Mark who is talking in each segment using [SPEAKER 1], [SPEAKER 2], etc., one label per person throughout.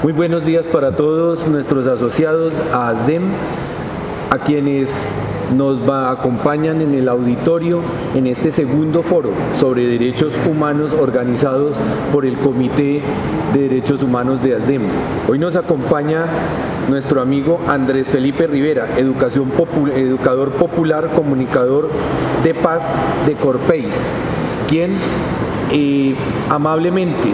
[SPEAKER 1] Muy buenos días para todos nuestros asociados a ASDEM, a quienes acompañan en el auditorio en este segundo foro sobre derechos humanos organizados por el Comité de Derechos Humanos de ASDEM. Hoy nos acompaña nuestro amigo Andrés Felipe Rivera, educador popular, comunicador de paz de Corpeis, quien amablemente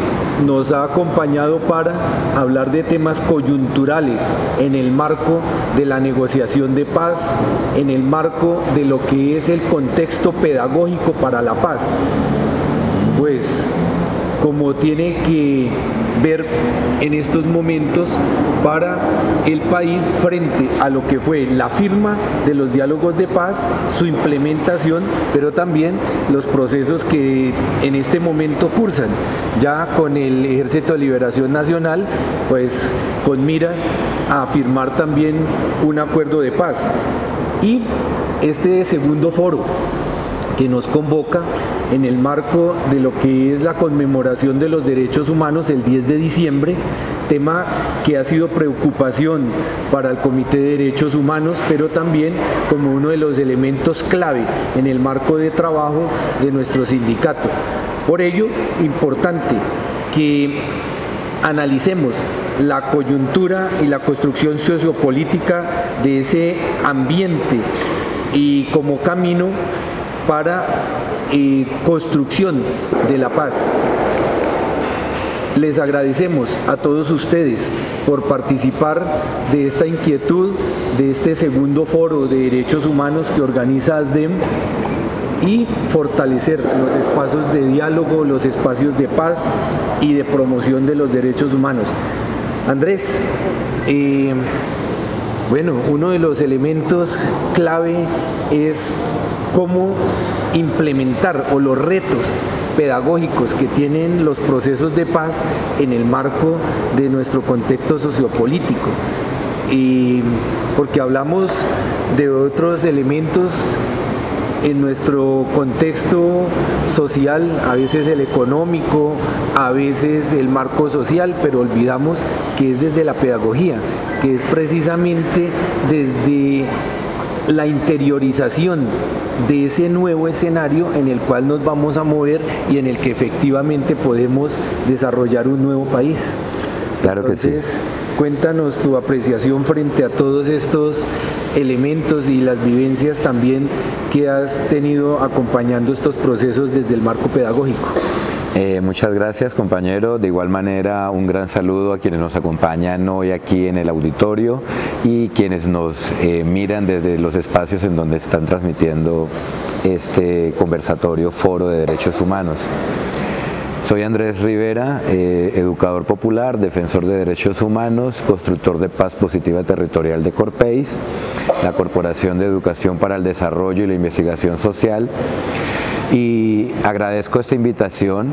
[SPEAKER 1] nos ha acompañado para hablar de temas coyunturales en el marco de la negociación de paz, en el marco de lo que es el contexto pedagógico para la paz. Pues como tiene que ver en estos momentos para el país frente a lo que fue la firma de los diálogos de paz, su implementación, pero también los procesos que en este momento cursan, ya con el Ejército de Liberación Nacional, pues con miras a firmar también un acuerdo de paz. Y este segundo foro que nos convoca en el marco de lo que es la conmemoración de los derechos humanos el 10 de diciembre, tema que ha sido preocupación para el Comité de Derechos Humanos, pero también como uno de los elementos clave en el marco de trabajo de nuestro sindicato. Por ello, importante que analicemos la coyuntura y la construcción sociopolítica de ese ambiente y como camino para construcción de la paz. Les agradecemos a todos ustedes por participar de esta inquietud, de este segundo foro de derechos humanos que organiza ASDEM y fortalecer los espacios de diálogo, los espacios de paz y de promoción de los derechos humanos. Andrés, bueno, uno de los elementos clave es cómo implementar o los retos pedagógicos que tienen los procesos de paz en el marco de nuestro contexto sociopolítico. Y porque hablamos de otros elementos en nuestro contexto social, a veces el económico, a veces el marco social, pero olvidamos que es desde la pedagogía, que es precisamente desde la interiorización de ese nuevo escenario en el cual nos vamos a mover y en el que efectivamente podemos desarrollar un nuevo país.
[SPEAKER 2] Claro que sí.
[SPEAKER 1] Entonces, cuéntanos tu apreciación frente a todos estos elementos y las vivencias también que has tenido acompañando estos procesos desde el marco pedagógico.
[SPEAKER 2] Muchas gracias, compañero. De igual manera, un gran saludo a quienes nos acompañan hoy aquí en el auditorio y quienes nos miran desde los espacios en donde están transmitiendo este conversatorio Foro de Derechos Humanos. Soy Andrés Rivera, educador popular, defensor de derechos humanos, constructor de paz positiva territorial de Corpeis, la Corporación de Educación para el Desarrollo y la Investigación Social, y agradezco esta invitación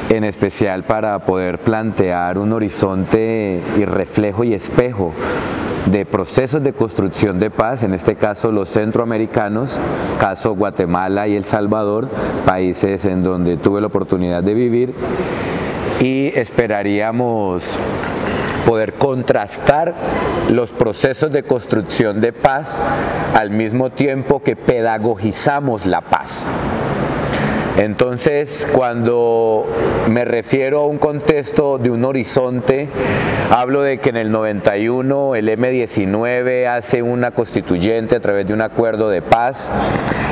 [SPEAKER 2] en especial para poder plantear un horizonte y reflejo y espejo de procesos de construcción de paz, en este caso los centroamericanos, caso Guatemala y El Salvador, países en donde tuve la oportunidad de vivir, y esperaríamos poder contrastar los procesos de construcción de paz al mismo tiempo que pedagogizamos la paz. Entonces, cuando me refiero a un contexto de un horizonte, hablo de que en el 91 el M-19 hace una constituyente a través de un acuerdo de paz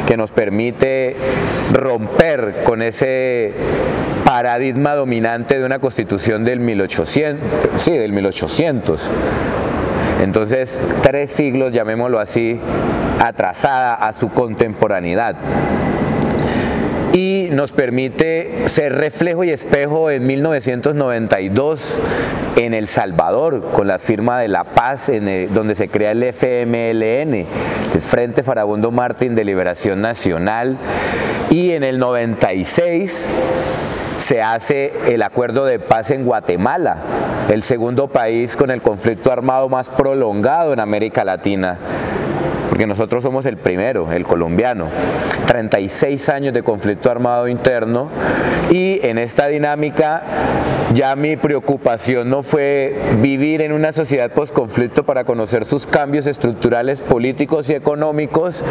[SPEAKER 2] que nos permite romper con ese paradigma dominante de una constitución del 1800. Entonces, 3 siglos, llamémoslo así, atrasada a su contemporaneidad. Y nos permite ser reflejo y espejo en 1992 en El Salvador, con la firma de la paz, donde se crea el FMLN, el Frente Farabundo Mártir de Liberación Nacional, y en el 96 se hace el acuerdo de paz en Guatemala, el segundo país con el conflicto armado más prolongado en América Latina. porque nosotros somos el primero, el colombiano. 36 años de conflicto armado interno, y en esta dinámica ya mi preocupación no fue vivir en una sociedad posconflicto para conocer sus cambios estructurales, políticos y económicos,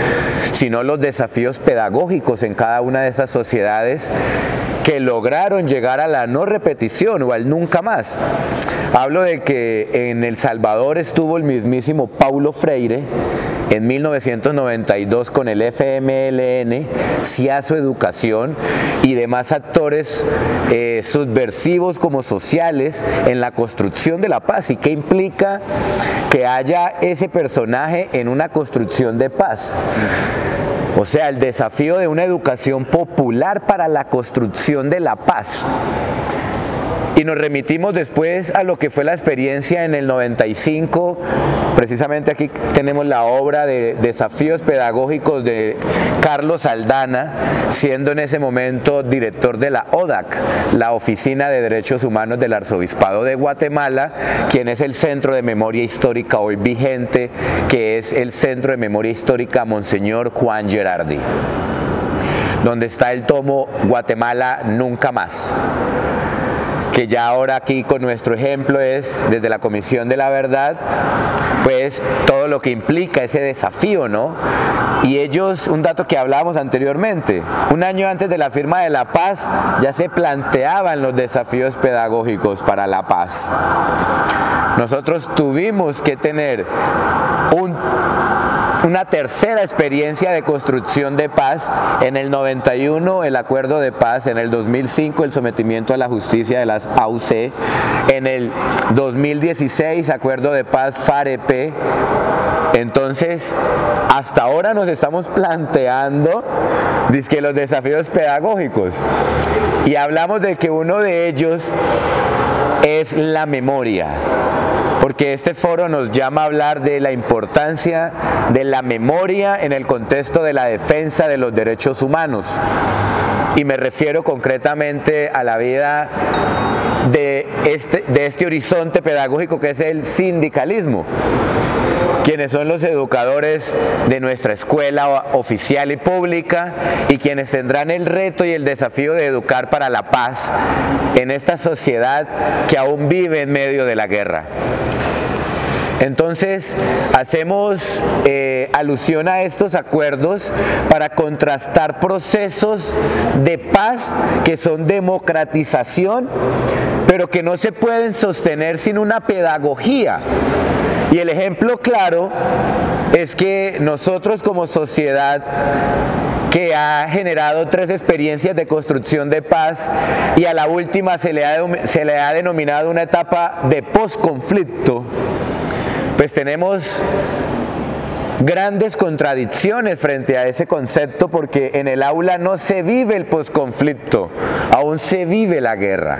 [SPEAKER 2] sino los desafíos pedagógicos en cada una de esas sociedades que lograron llegar a la no repetición o al nunca más. Hablo de que en El Salvador estuvo el mismísimo Paulo Freire en 1992 con el FMLN, Ciazo Educación y demás actores subversivos como sociales en la construcción de la paz. ¿Y qué implica que haya ese personaje en una construcción de paz? O sea, el desafío de una educación popular para la construcción de la paz. Y nos remitimos después a lo que fue la experiencia en el 95, precisamente aquí tenemos la obra de Desafíos Pedagógicos de Carlos Aldana, siendo en ese momento director de la ODAC, la Oficina de Derechos Humanos del Arzobispado de Guatemala, quien es el Centro de Memoria Histórica hoy vigente, que es el Centro de Memoria Histórica Monseñor Juan Gerardi, donde está el tomo Guatemala Nunca Más, que ya ahora aquí con nuestro ejemplo es desde la Comisión de la Verdad, pues todo lo que implica ese desafío, ¿no? Y ellos, un dato que hablábamos anteriormente, un año antes de la firma de la paz ya se planteaban los desafíos pedagógicos para la paz. Nosotros tuvimos que tener una tercera experiencia de construcción de paz, en el 91 el acuerdo de paz, en el 2005 el sometimiento a la justicia de las AUC, en el 2016 acuerdo de paz FAREP. Entonces, hasta ahora nos estamos planteando dizque los desafíos pedagógicos, y hablamos de que uno de ellos es la memoria, porque este foro nos llama a hablar de la importancia de la memoria en el contexto de la defensa de los derechos humanos. Y me refiero concretamente a la vida de este horizonte pedagógico que es el sindicalismo, quienes son los educadores de nuestra escuela oficial y pública, y quienes tendrán el reto y el desafío de educar para la paz en esta sociedad que aún vive en medio de la guerra. Entonces, hacemos alusión a estos acuerdos para contrastar procesos de paz que son democratización, pero que no se pueden sostener sin una pedagogía. Y el ejemplo claro es que nosotros como sociedad, que ha generado 3 experiencias de construcción de paz, y a la última se le ha denominado una etapa de posconflicto, pues tenemos grandes contradicciones frente a ese concepto, porque en el aula no se vive el posconflicto, aún se vive la guerra.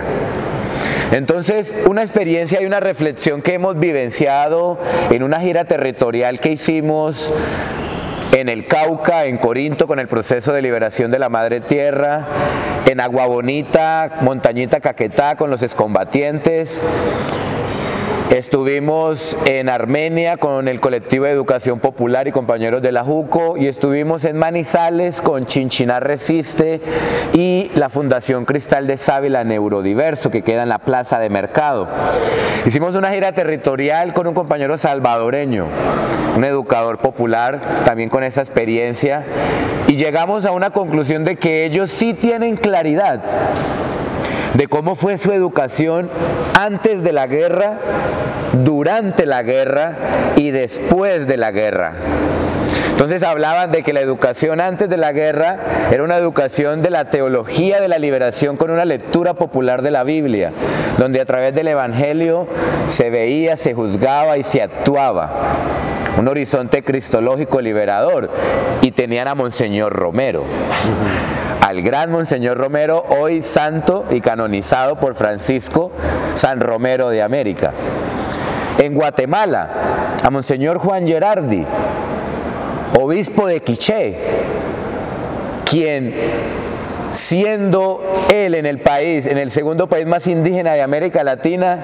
[SPEAKER 2] Entonces, una experiencia y una reflexión que hemos vivenciado en una gira territorial que hicimos en el Cauca, en Corinto, con el proceso de liberación de la Madre Tierra, en Agua Bonita, Montañita Caquetá, con los excombatientes. Estuvimos en Armenia con el colectivo de Educación Popular y compañeros de la JUCO, y estuvimos en Manizales con Chinchiná Resiste y la Fundación Cristal de Sábila Neurodiverso, que queda en la Plaza de Mercado. Hicimos una gira territorial con un compañero salvadoreño, un educador popular, también con esa experiencia, y llegamos a una conclusión de que ellos sí tienen claridad de cómo fue su educación antes de la guerra, durante la guerra y después de la guerra. Entonces hablaban de que la educación antes de la guerra era una educación de la teología de la liberación con una lectura popular de la Biblia, donde a través del Evangelio se veía, se juzgaba y se actuaba. Un horizonte cristológico liberador, y tenían a Monseñor Romero. Al gran Monseñor Romero, hoy santo y canonizado por Francisco, San Romero de América. En Guatemala, a Monseñor Juan Gerardi, obispo de Quiché, quien, siendo él en el país, en el segundo país más indígena de América Latina,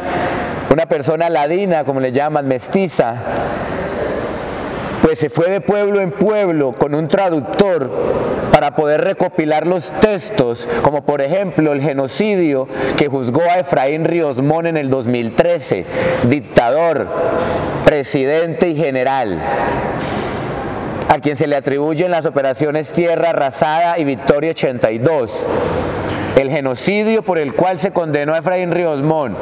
[SPEAKER 2] una persona ladina, como le llaman, mestiza, pues pues se fue de pueblo en pueblo con un traductor para poder recopilar los textos, como por ejemplo el genocidio que juzgó a Efraín Ríos Montt en el 2013, dictador, presidente y general, a quien se le atribuyen las operaciones Tierra Arrasada y Victoria 82. El genocidio por el cual se condenó a Efraín Ríos Montt,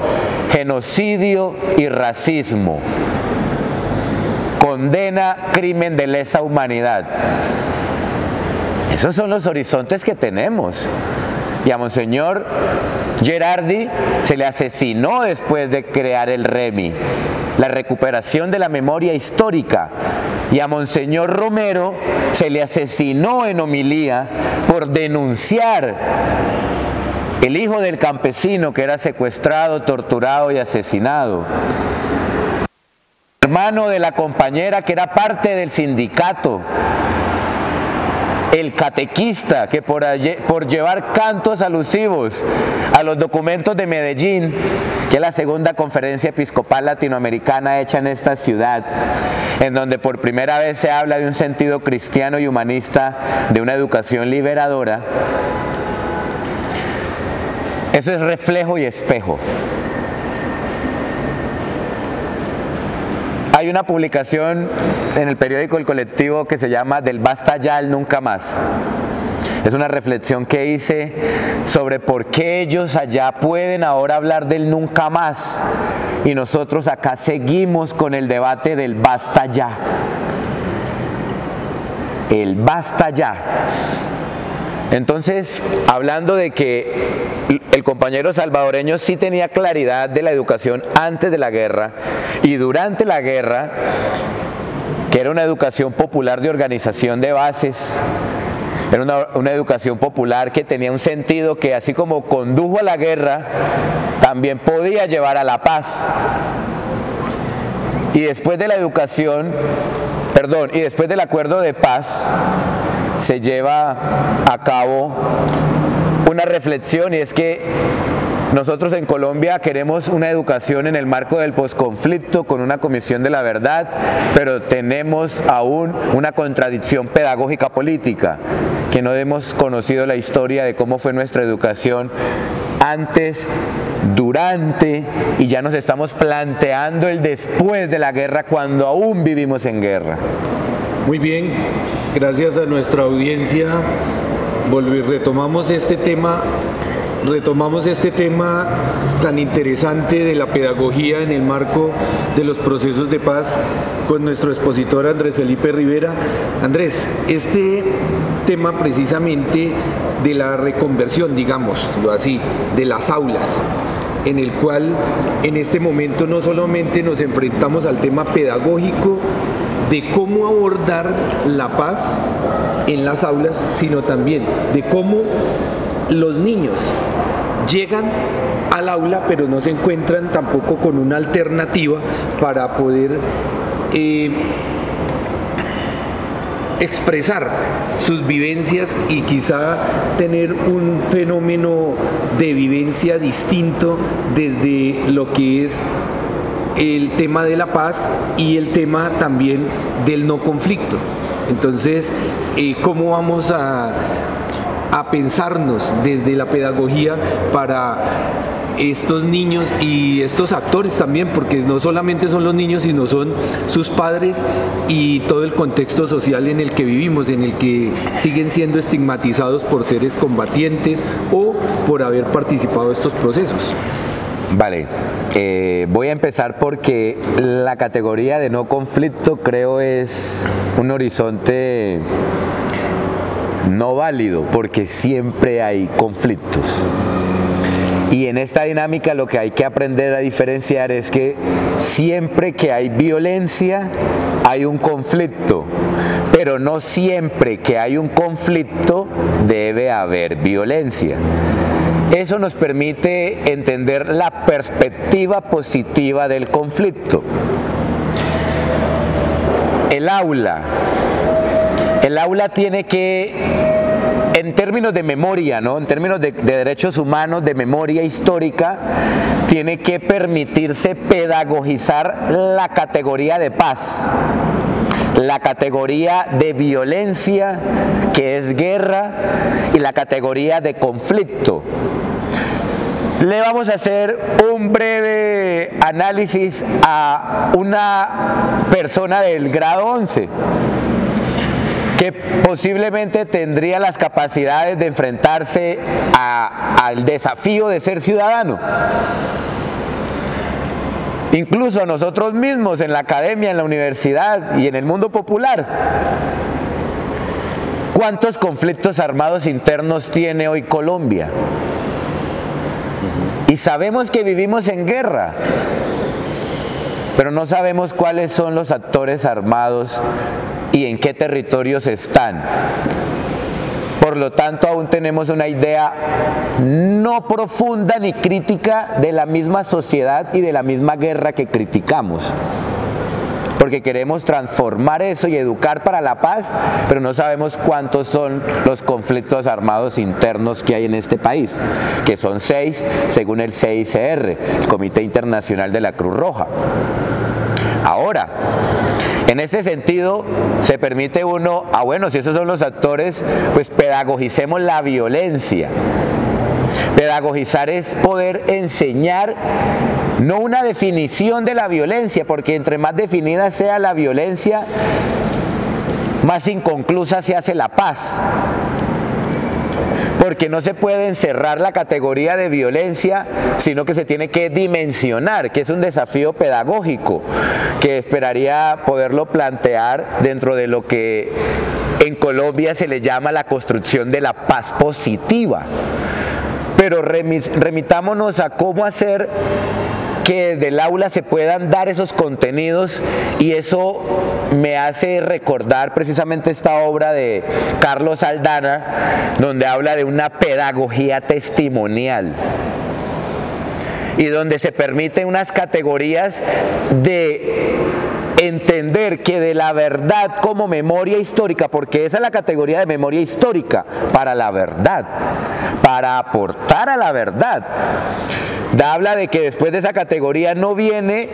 [SPEAKER 2] genocidio y racismo. Condena crimen de lesa humanidad. Esos son los horizontes que tenemos. Y a Monseñor Gerardi se le asesinó después de crear el REMI, la recuperación de la memoria histórica. Y a Monseñor Romero se le asesinó en homilía por denunciar el hijo del campesino que era secuestrado, torturado y asesinado. Hermano de la compañera que era parte del sindicato. El catequista que por llevar cantos alusivos a los documentos de Medellín, que es la segunda conferencia episcopal latinoamericana hecha en esta ciudad, en donde por primera vez se habla de un sentido cristiano y humanista, de una educación liberadora, eso es reflejo y espejo. Hay una publicación en el periódico El Colectivo que se llama Del basta ya al nunca más. Es una reflexión que hice sobre por qué ellos allá pueden ahora hablar del nunca más y nosotros acá seguimos con el debate del basta ya. El basta ya. Entonces, hablando de que el compañero salvadoreño sí tenía claridad de la educación antes de la guerra y durante la guerra, que era una educación popular de organización de bases, era una educación popular que tenía un sentido que así como condujo a la guerra, también podía llevar a la paz. Y después de la educación, y después del acuerdo de paz, se lleva a cabo una reflexión, y es que nosotros en Colombia queremos una educación en el marco del posconflicto con una comisión de la verdad, pero tenemos aún una contradicción pedagógica política, que no hemos conocido la historia de cómo fue nuestra educación antes, durante, y ya nos estamos planteando el después de la guerra cuando aún vivimos en guerra.
[SPEAKER 1] Muy bien, gracias a nuestra audiencia. Retomamos este tema tan interesante de la pedagogía en el marco de los procesos de paz con nuestro expositor Andrés Felipe Rivera. Andrés, este tema precisamente de la reconversión, digámoslo así, de las aulas, en el cual en este momento no solamente nos enfrentamos al tema pedagógico de cómo abordar la paz en las aulas, sino también de cómo los niños llegan al aula pero no se encuentran tampoco con una alternativa para poder expresar sus vivencias y quizá tener un fenómeno de vivencia distinto desde lo que es el tema de la paz y el tema también del no conflicto. Entonces, ¿cómo vamos a pensarnos desde la pedagogía para estos niños y estos actores también, porque no solamente son los niños, sino son sus padres y todo el contexto social en el que vivimos, en el que siguen siendo estigmatizados por seres combatientes o por haber participado de estos procesos?
[SPEAKER 2] Vale, voy a empezar porque la categoría de no conflicto creo es un horizonte no válido, porque siempre hay conflictos. Y en esta dinámica lo que hay que aprender a diferenciar es que siempre que hay violencia hay un conflicto, pero no siempre que hay un conflicto debe haber violencia. Eso nos permite entender la perspectiva positiva del conflicto. El aula tiene que, en términos de memoria, ¿no? En términos de derechos humanos, de memoria histórica, tiene que permitirse pedagogizar la categoría de paz. la categoría de violencia, que es guerra, y la categoría de conflicto. Le vamos a hacer un breve análisis a una persona del grado 11 que posiblemente tendría las capacidades de enfrentarse al desafío de ser ciudadano. Incluso a nosotros mismos en la academia, en la universidad y en el mundo popular. ¿Cuántos conflictos armados internos tiene hoy Colombia? Y sabemos que vivimos en guerra, pero no sabemos cuáles son los actores armados y en qué territorios están. Por lo tanto, aún tenemos una idea no profunda ni crítica de la misma sociedad y de la misma guerra que criticamos. Porque queremos transformar eso y educar para la paz, pero no sabemos cuántos son los conflictos armados internos que hay en este país, que son 6 según el CICR, el Comité Internacional de la Cruz Roja. Ahora, en este sentido, se permite uno, bueno, si esos son los actores, pues pedagogicemos la violencia. Pedagogizar es poder enseñar, no una definición de la violencia, porque entre más definida sea la violencia, más inconclusa se hace la paz. Porque no se puede encerrar la categoría de violencia, sino que se tiene que dimensionar, que es un desafío pedagógico, que esperaría poderlo plantear dentro de lo que en Colombia se le llama la construcción de la paz positiva. Pero remitámonos a cómo hacer que desde el aula se puedan dar esos contenidos, y eso me hace recordar precisamente esta obra de Carlos Aldana, donde habla de una pedagogía testimonial y donde se permiten unas categorías de entender que de la verdad como memoria histórica, porque esa es la categoría de memoria histórica, para la verdad, para aportar a la verdad. Habla de que después de esa categoría no viene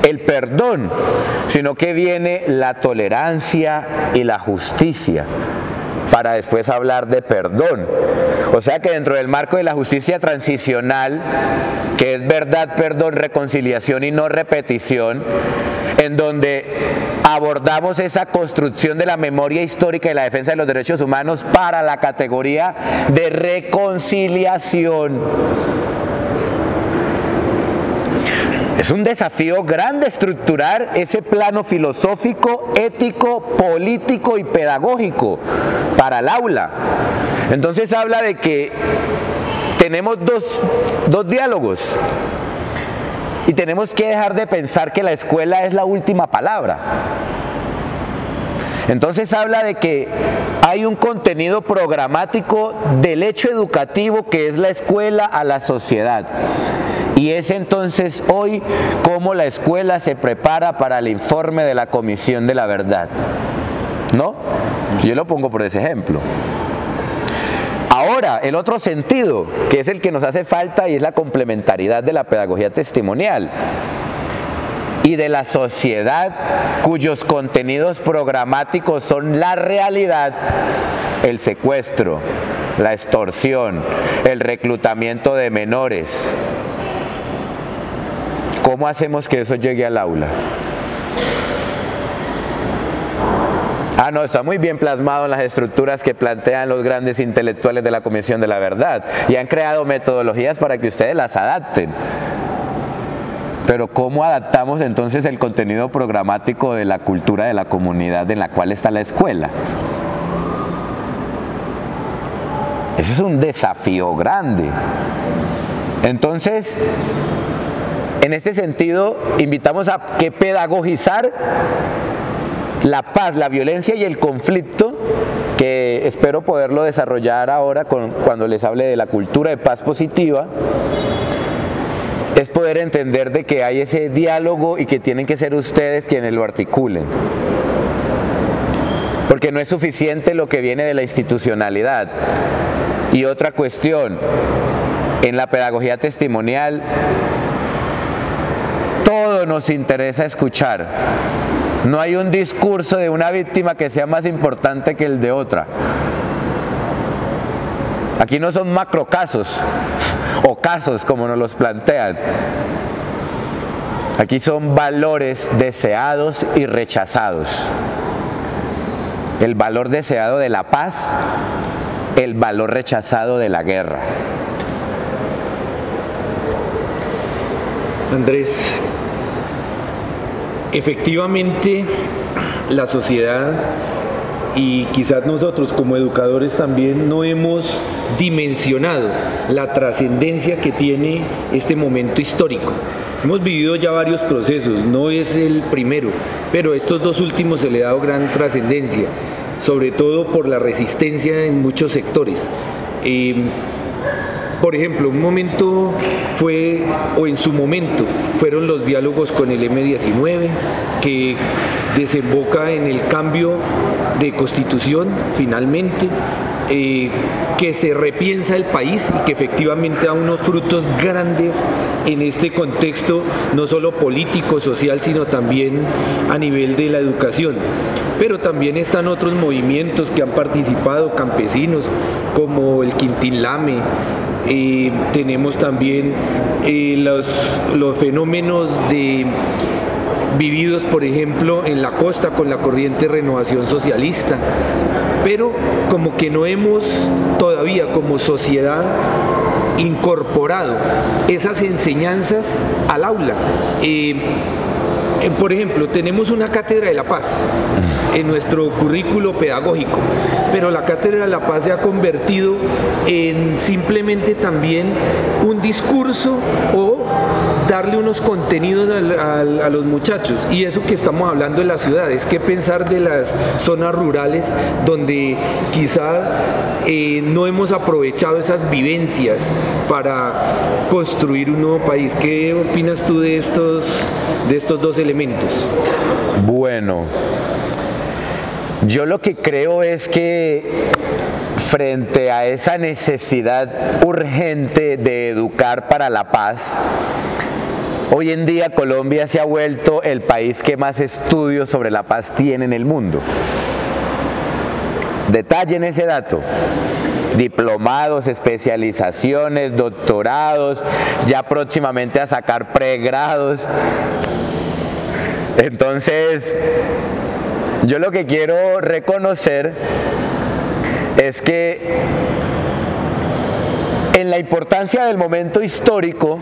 [SPEAKER 2] el perdón, sino que viene la tolerancia y la justicia, para después hablar de perdón. O sea que dentro del marco de la justicia transicional, que es verdad, perdón, reconciliación y no repetición, en donde abordamos esa construcción de la memoria histórica y la defensa de los derechos humanos para la categoría de reconciliación. Es un desafío grande estructurar ese plano filosófico, ético, político y pedagógico para el aula. Entonces habla de que tenemos dos diálogos y tenemos que dejar de pensar que la escuela es la última palabra. Entonces habla de que hay un contenido programático del hecho educativo que es la escuela a la sociedad. Y es entonces hoy cómo la escuela se prepara para el informe de la Comisión de la Verdad, ¿no? Yo lo pongo por ese ejemplo. Ahora, el otro sentido, que es el que nos hace falta, y es la complementariedad de la pedagogía testimonial y de la sociedad cuyos contenidos programáticos son la realidad, el secuestro, la extorsión, el reclutamiento de menores. ¿Cómo hacemos que eso llegue al aula? No, está muy bien plasmado en las estructuras que plantean los grandes intelectuales de la Comisión de la Verdad, y han creado metodologías para que ustedes las adapten. Pero ¿cómo adaptamos entonces el contenido programático de la cultura de la comunidad en la cual está la escuela? Eso es un desafío grande. Entonces, en este sentido, invitamos a que pedagogizar la paz, la violencia y el conflicto, que espero poderlo desarrollar ahora cuando les hable de la cultura de paz positiva, es poder entender de que hay ese diálogo y que tienen que ser ustedes quienes lo articulen. Porque no es suficiente lo que viene de la institucionalidad. Y otra cuestión, en la pedagogía testimonial, todo nos interesa escuchar, No hay un discurso de una víctima que sea más importante que el de otra. Aquí no son macrocasos o casos como nos los plantean. Aquí son valores deseados y rechazados. El valor deseado de la paz, el valor rechazado de la guerra.
[SPEAKER 1] Andrés, efectivamente la sociedad y quizás nosotros como educadores también no hemos dimensionado la trascendencia que tiene este momento histórico. Hemos vivido ya varios procesos, no es el primero, pero a estos dos últimos se le ha dado gran trascendencia, sobre todo por la resistencia en muchos sectores. Por ejemplo, un momento fue, o en su momento, fueron los diálogos con el M-19, que desemboca en el cambio de constitución, finalmente, que se repiensa el país y que efectivamente da unos frutos grandes en este contexto, no solo político, social, sino también a nivel de la educación. Pero también están otros movimientos que han participado, campesinos, como el Quintín Lame. Tenemos también los fenómenos vividos, por ejemplo, en la costa con la corriente Renovación Socialista, pero como que no hemos todavía como sociedad incorporado esas enseñanzas al aula. Por ejemplo, tenemos una cátedra de la paz en nuestro currículo pedagógico, pero la cátedra de la paz se ha convertido en simplemente también un discurso o darle unos contenidos a los muchachos, y eso que estamos hablando de las ciudades, qué pensar de las zonas rurales donde quizá no hemos aprovechado esas vivencias para construir un nuevo país. ¿Qué opinas tú de estos dos elementos?
[SPEAKER 2] Bueno, yo lo que creo es que frente a esa necesidad urgente de educar para la paz, hoy en día Colombia se ha vuelto el país que más estudios sobre la paz tiene en el mundo. Detallen ese dato. Diplomados, especializaciones, doctorados, ya próximamente a sacar pregrados. Entonces, yo lo que quiero reconocer es que en la importancia del momento histórico,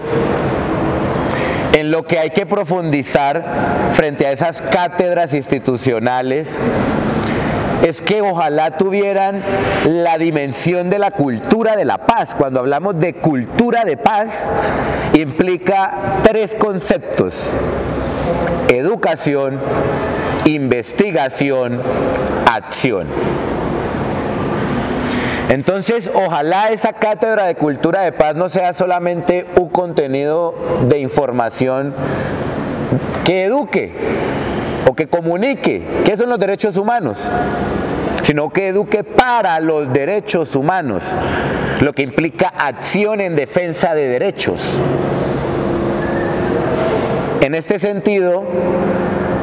[SPEAKER 2] en lo que hay que profundizar frente a esas cátedras institucionales, es que ojalá tuvieran la dimensión de la cultura de la paz. Cuando hablamos de cultura de paz, implica tres conceptos: educación, investigación, acción. Entonces, ojalá esa cátedra de cultura de paz no sea solamente un contenido de información que eduque o que comunique qué son los derechos humanos, sino que eduque para los derechos humanos, lo que implica acción en defensa de derechos. En este sentido,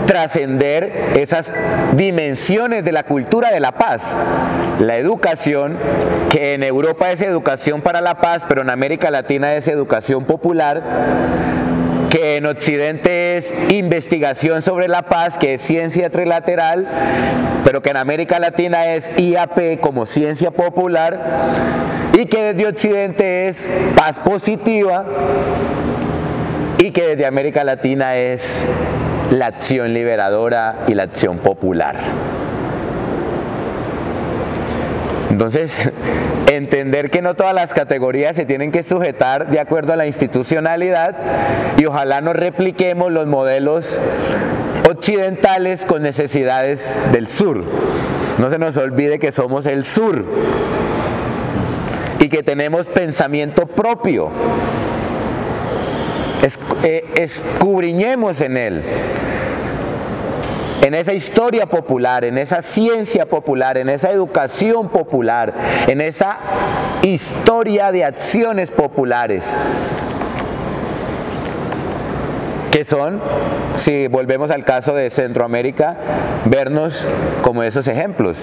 [SPEAKER 2] trascender esas dimensiones de la cultura de la paz. La educación, que en Europa es educación para la paz, pero en América Latina es educación popular, que en Occidente es investigación sobre la paz, que es ciencia trilateral, pero que en América Latina es IAP como ciencia popular, y que desde Occidente es paz positiva, y que desde América Latina es la acción liberadora y la acción popular. Entonces, entender que no todas las categorías se tienen que sujetar de acuerdo a la institucionalidad, y ojalá no repliquemos los modelos occidentales con necesidades del sur. No se nos olvide que somos el sur y que tenemos pensamiento propio. Escudriñemos en él, en esa historia popular, en esa ciencia popular, en esa educación popular, en esa historia de acciones populares. que son, si volvemos al caso de Centroamérica, vernos como esos ejemplos.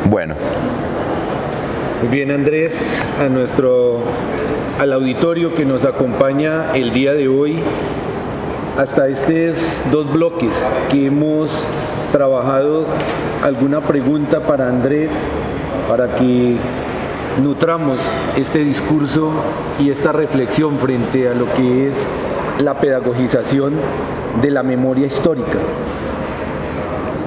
[SPEAKER 2] Bueno.
[SPEAKER 1] Muy bien, Andrés, al auditorio que nos acompaña el día de hoy, hasta estos 2 bloques que hemos trabajado, ¿alguna pregunta para Andrés para que nutramos este discurso y esta reflexión frente a lo que es la pedagogización de la memoria histórica?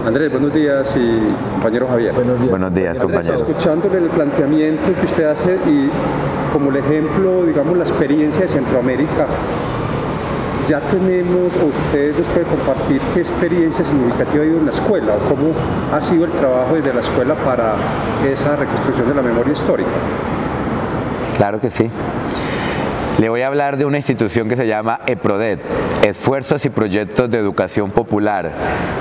[SPEAKER 3] Andrés, buenos días, y compañero Javier.
[SPEAKER 2] Buenos días, compañero.
[SPEAKER 3] Escuchándole el planteamiento que usted hace y como el ejemplo, digamos, la experiencia de Centroamérica, ya tenemos, o usted nos puede compartir qué experiencia significativa ha habido en la escuela o cómo ha sido el trabajo desde la escuela para esa reconstrucción de la memoria histórica.
[SPEAKER 2] Claro que sí. Le voy a hablar de una institución que se llama EPRODET, Esfuerzos y Proyectos de Educación Popular.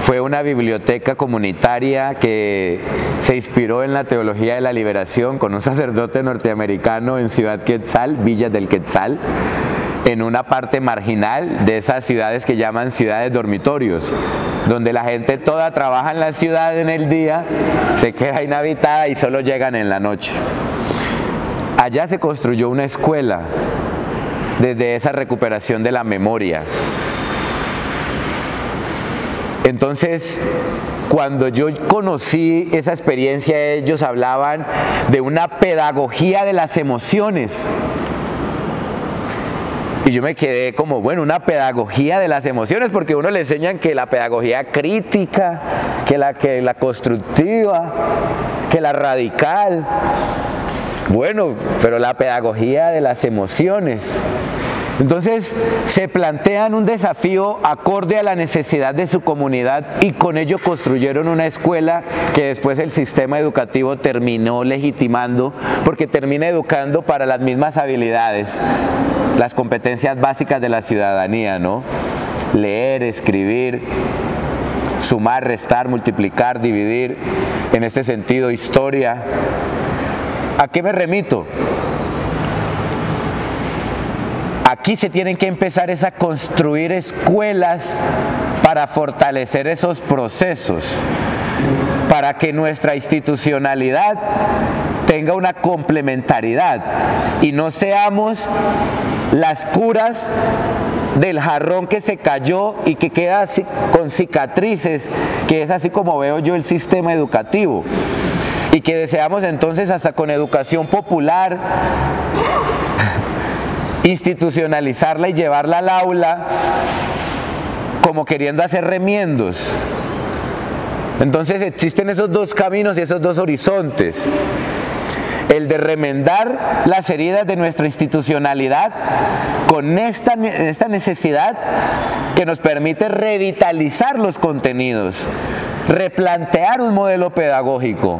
[SPEAKER 2] Fue una biblioteca comunitaria que se inspiró en la teología de la liberación con un sacerdote norteamericano en Ciudad Quetzal, Villa del Quetzal, en una parte marginal de esas ciudades que llaman ciudades dormitorios, donde la gente toda trabaja en la ciudad en el día, se queda inhabitada y solo llegan en la noche. Allá se construyó una escuela desde esa recuperación de la memoria. Entonces, cuando yo conocí esa experiencia, ellos hablaban de una pedagogía de las emociones. Y yo me quedé como, bueno, una pedagogía de las emociones, porque a uno le enseñan que la pedagogía crítica, que la constructiva, que la radical. Bueno, pero la pedagogía de las emociones. Entonces se plantean un desafío acorde a la necesidad de su comunidad y con ello construyeron una escuela que después el sistema educativo terminó legitimando, porque termina educando para las mismas habilidades, las competencias básicas de la ciudadanía, ¿no? Leer, escribir, sumar, restar, multiplicar, dividir, en este sentido, historia. ¿A qué me remito? Aquí se tienen que empezar a construir escuelas para fortalecer esos procesos, para que nuestra institucionalidad tenga una complementariedad y no seamos las curas del jarrón que se cayó y que queda así, con cicatrices, que es así como veo yo el sistema educativo. Y que deseamos entonces hasta con educación popular institucionalizarla y llevarla al aula como queriendo hacer remiendos. Entonces existen esos 2 caminos y esos 2 horizontes. El de remendar las heridas de nuestra institucionalidad con esta necesidad que nos permite revitalizar los contenidos, replantear un modelo pedagógico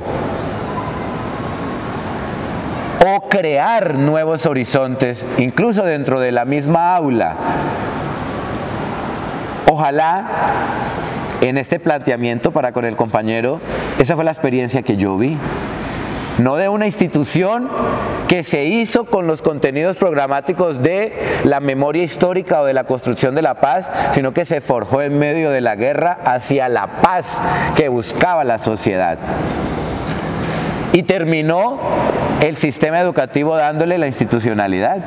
[SPEAKER 2] o crear nuevos horizontes, incluso dentro de la misma aula. Ojalá en este planteamiento para con el compañero, esa fue la experiencia que yo vi. No de una institución que se hizo con los contenidos programáticos de la memoria histórica o de la construcción de la paz, sino que se forjó en medio de la guerra hacia la paz que buscaba la sociedad. Y terminó el sistema educativo dándole la institucionalidad.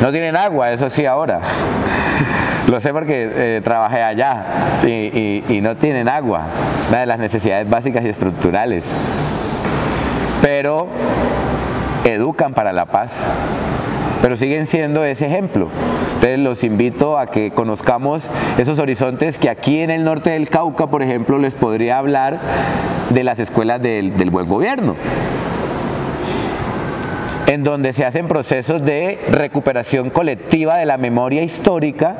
[SPEAKER 2] No tienen agua, eso sí ahora. Lo sé porque trabajé allá y no tienen agua, una de las necesidades básicas y estructurales. Pero educan para la paz, pero siguen siendo ese ejemplo. Entonces los invito a que conozcamos esos horizontes que aquí en el norte del Cauca, por ejemplo, les podría hablar de las escuelas del buen gobierno, en donde se hacen procesos de recuperación colectiva de la memoria histórica.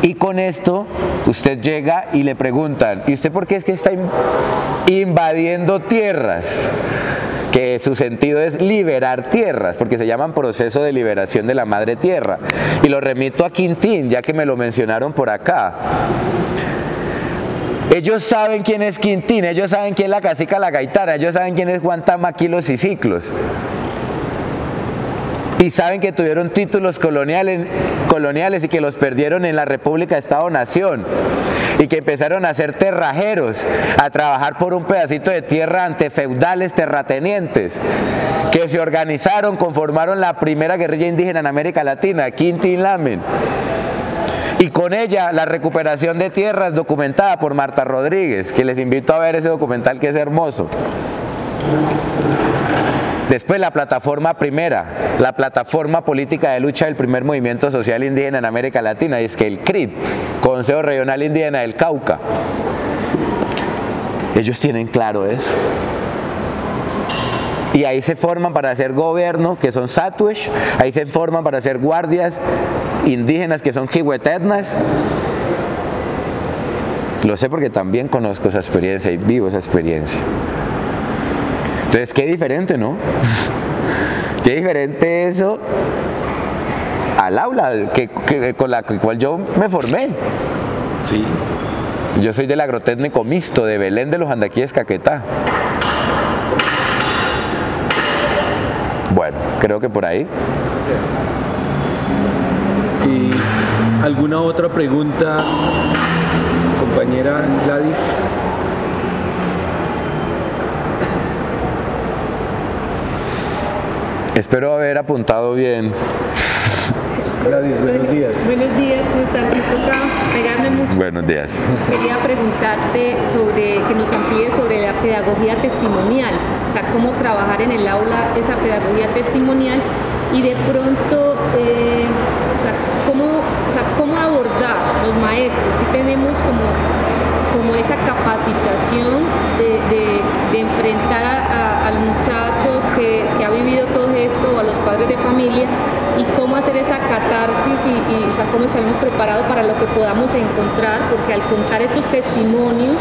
[SPEAKER 2] Y con esto usted llega y le preguntan, ¿y usted por qué es que está invadiendo tierras? Que su sentido es liberar tierras, porque se llaman proceso de liberación de la madre tierra. Y lo remito a Quintín, ya que me lo mencionaron por acá. Ellos saben quién es Quintín, ellos saben quién es la cacica La Gaitana, ellos saben quién es Juan Tama, Quilos y Ciclos. y saben que tuvieron títulos coloniales y que los perdieron en la República Estado-Nación, y que empezaron a ser terrajeros, a trabajar por un pedacito de tierra ante feudales terratenientes, que se organizaron, conformaron la primera guerrilla indígena en América Latina, Quintín Lamen, y con ella la recuperación de tierras documentada por Marta Rodríguez, que les invito a ver ese documental que es hermoso. Después la plataforma primera, la plataforma política de lucha del primer movimiento social indígena en América Latina, y es que el CRID, Consejo Regional Indígena del Cauca, ellos tienen claro eso. Y ahí se forman para hacer gobierno, que son satuesh, ahí se forman para hacer guardias indígenas, que son jihuetetnas. Lo sé porque también conozco esa experiencia y vivo esa experiencia. Entonces, qué diferente, ¿no? Qué diferente eso al aula con la cual yo me formé.
[SPEAKER 1] Sí.
[SPEAKER 2] Yo soy del agrotécnico mixto de Belén de los Andaquíes, Caquetá. Bueno, creo que por ahí.
[SPEAKER 1] ¿Y alguna otra pregunta, compañera Gladys?
[SPEAKER 2] Espero haber apuntado bien.
[SPEAKER 1] Gladys, buenos días.
[SPEAKER 4] Buenos días, ¿cómo estás? Me toca pegarme mucho.
[SPEAKER 2] Buenos días.
[SPEAKER 4] Quería preguntarte que nos amplíes sobre la pedagogía testimonial, o sea, cómo trabajar en el aula esa pedagogía testimonial y de pronto, cómo abordar los maestros, si tenemos como esa capacitación de enfrentar al muchacho que ha vivido todo esto, o a los padres de familia, y cómo hacer esa catarsis y cómo estaremos preparados para lo que podamos encontrar, porque al contar estos testimonios,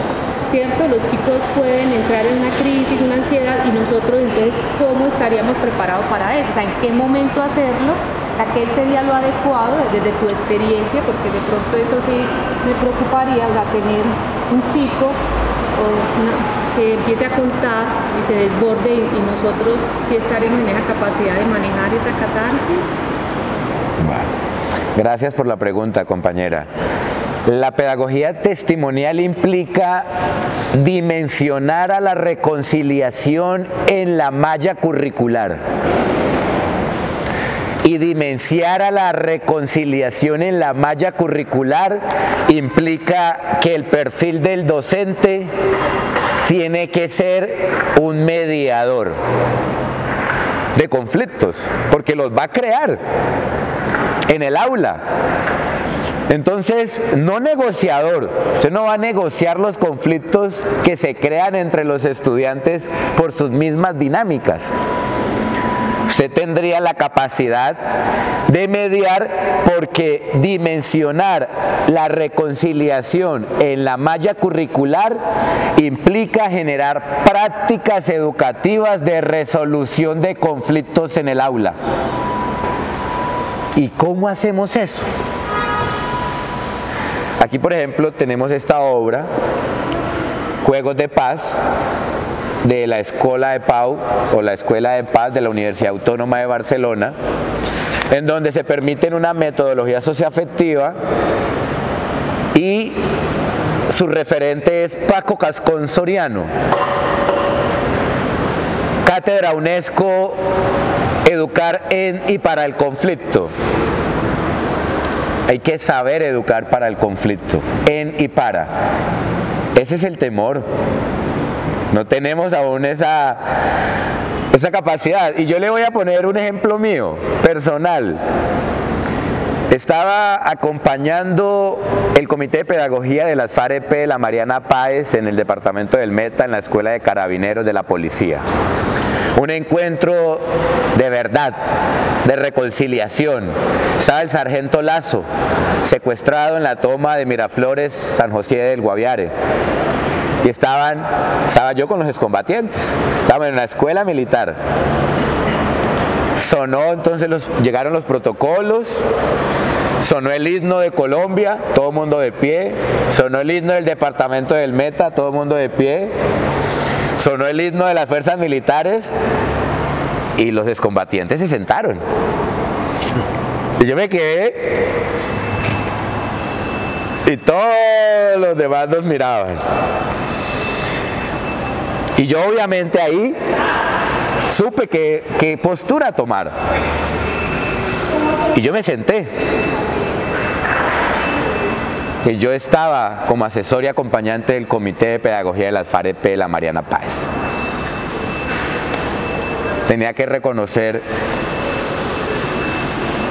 [SPEAKER 4] ¿cierto? Los chicos pueden entrar en una crisis, una ansiedad, y nosotros entonces, ¿cómo estaríamos preparados para eso? O sea, ¿en qué momento hacerlo? O sea, ¿qué sería lo adecuado desde tu experiencia? Porque de pronto eso sí me preocuparía, o sea, tener un chico que empiece a contar y se desborde y nosotros sí estaremos en esa capacidad de manejar esa catarsis.
[SPEAKER 2] Bueno, gracias por la pregunta, compañera. La pedagogía testimonial implica dimensionar a la reconciliación en la malla curricular. Y dimensionar a la reconciliación en la malla curricular implica que el perfil del docente tiene que ser un mediador de conflictos, porque los va a crear en el aula. Entonces, no negociador, usted no va a negociar los conflictos que se crean entre los estudiantes por sus mismas dinámicas. Usted tendría la capacidad de mediar, porque dimensionar la reconciliación en la malla curricular implica generar prácticas educativas de resolución de conflictos en el aula. ¿Y cómo hacemos eso? Aquí, por ejemplo, tenemos esta obra, Juegos de Paz, de la Escola de Pau, o la Escuela de Paz de la Universidad Autónoma de Barcelona, en donde se permite una metodología socioafectiva, y su referente es Paco Cascón Soriano. Cátedra UNESCO, Educar en y para el conflicto. Hay que saber educar para el conflicto, en y para. Ese es el temor. No tenemos aún esa capacidad. Y yo le voy a poner un ejemplo mío, personal. Estaba acompañando el Comité de Pedagogía de las FAREP de la Mariana Páez en el departamento del Meta, en la Escuela de Carabineros de la Policía. Un encuentro de verdad, de reconciliación. Estaba el sargento Lazo, secuestrado en la toma de Miraflores, San José del Guaviare. Y estaba yo con los excombatientes, estábamos en una escuela militar. Sonó, entonces llegaron los protocolos, sonó el himno de Colombia, todo el mundo de pie, sonó el himno del departamento del Meta, todo el mundo de pie, sonó el himno de las fuerzas militares, Y los excombatientes se sentaron. Y yo me quedé. Y todos los demás nos miraban. Y yo obviamente ahí supe qué postura tomar. Y yo me senté. Que yo estaba como asesor y acompañante del Comité de Pedagogía de las FAREP de la Mariana Páez. Tenía que reconocer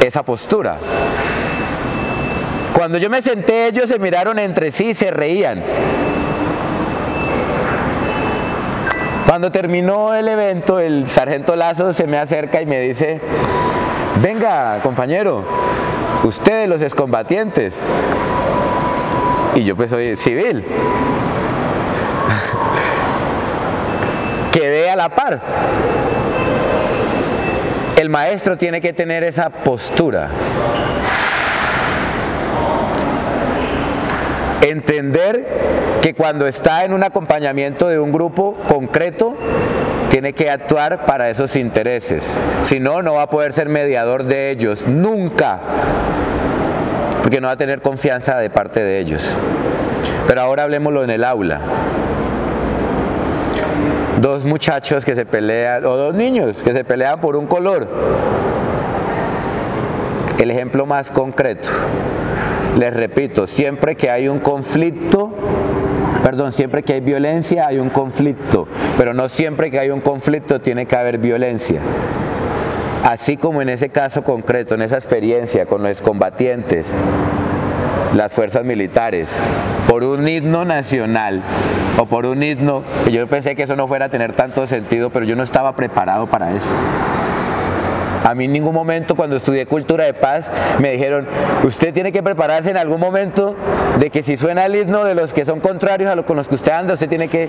[SPEAKER 2] esa postura. Cuando yo me senté, ellos se miraron entre sí y se reían. Cuando terminó el evento, el sargento Lazo se me acerca y me dice: venga, compañero, ustedes los excombatientes. Y yo pues soy civil. Quedé a la par. El maestro tiene que tener esa postura. Entender que cuando está en un acompañamiento de un grupo concreto, tiene que actuar para esos intereses. Si no, no va a poder ser mediador de ellos, nunca. Porque no va a tener confianza de parte de ellos. Pero ahora hablemoslo en el aula. Dos muchachos que se pelean, o dos niños que se pelean por un color. El ejemplo más concreto. Les repito, siempre que hay un conflicto, siempre que hay violencia hay un conflicto, pero no siempre que hay un conflicto tiene que haber violencia. Así como en ese caso concreto, en esa experiencia con los combatientes, las fuerzas militares, por un himno nacional o por un himno, que yo pensé que eso no fuera a tener tanto sentido, pero yo no estaba preparado para eso. A mí en ningún momento cuando estudié Cultura de Paz me dijeron: usted tiene que prepararse en algún momento de que si suena el himno de los que son contrarios a lo con los que usted anda, usted tiene que...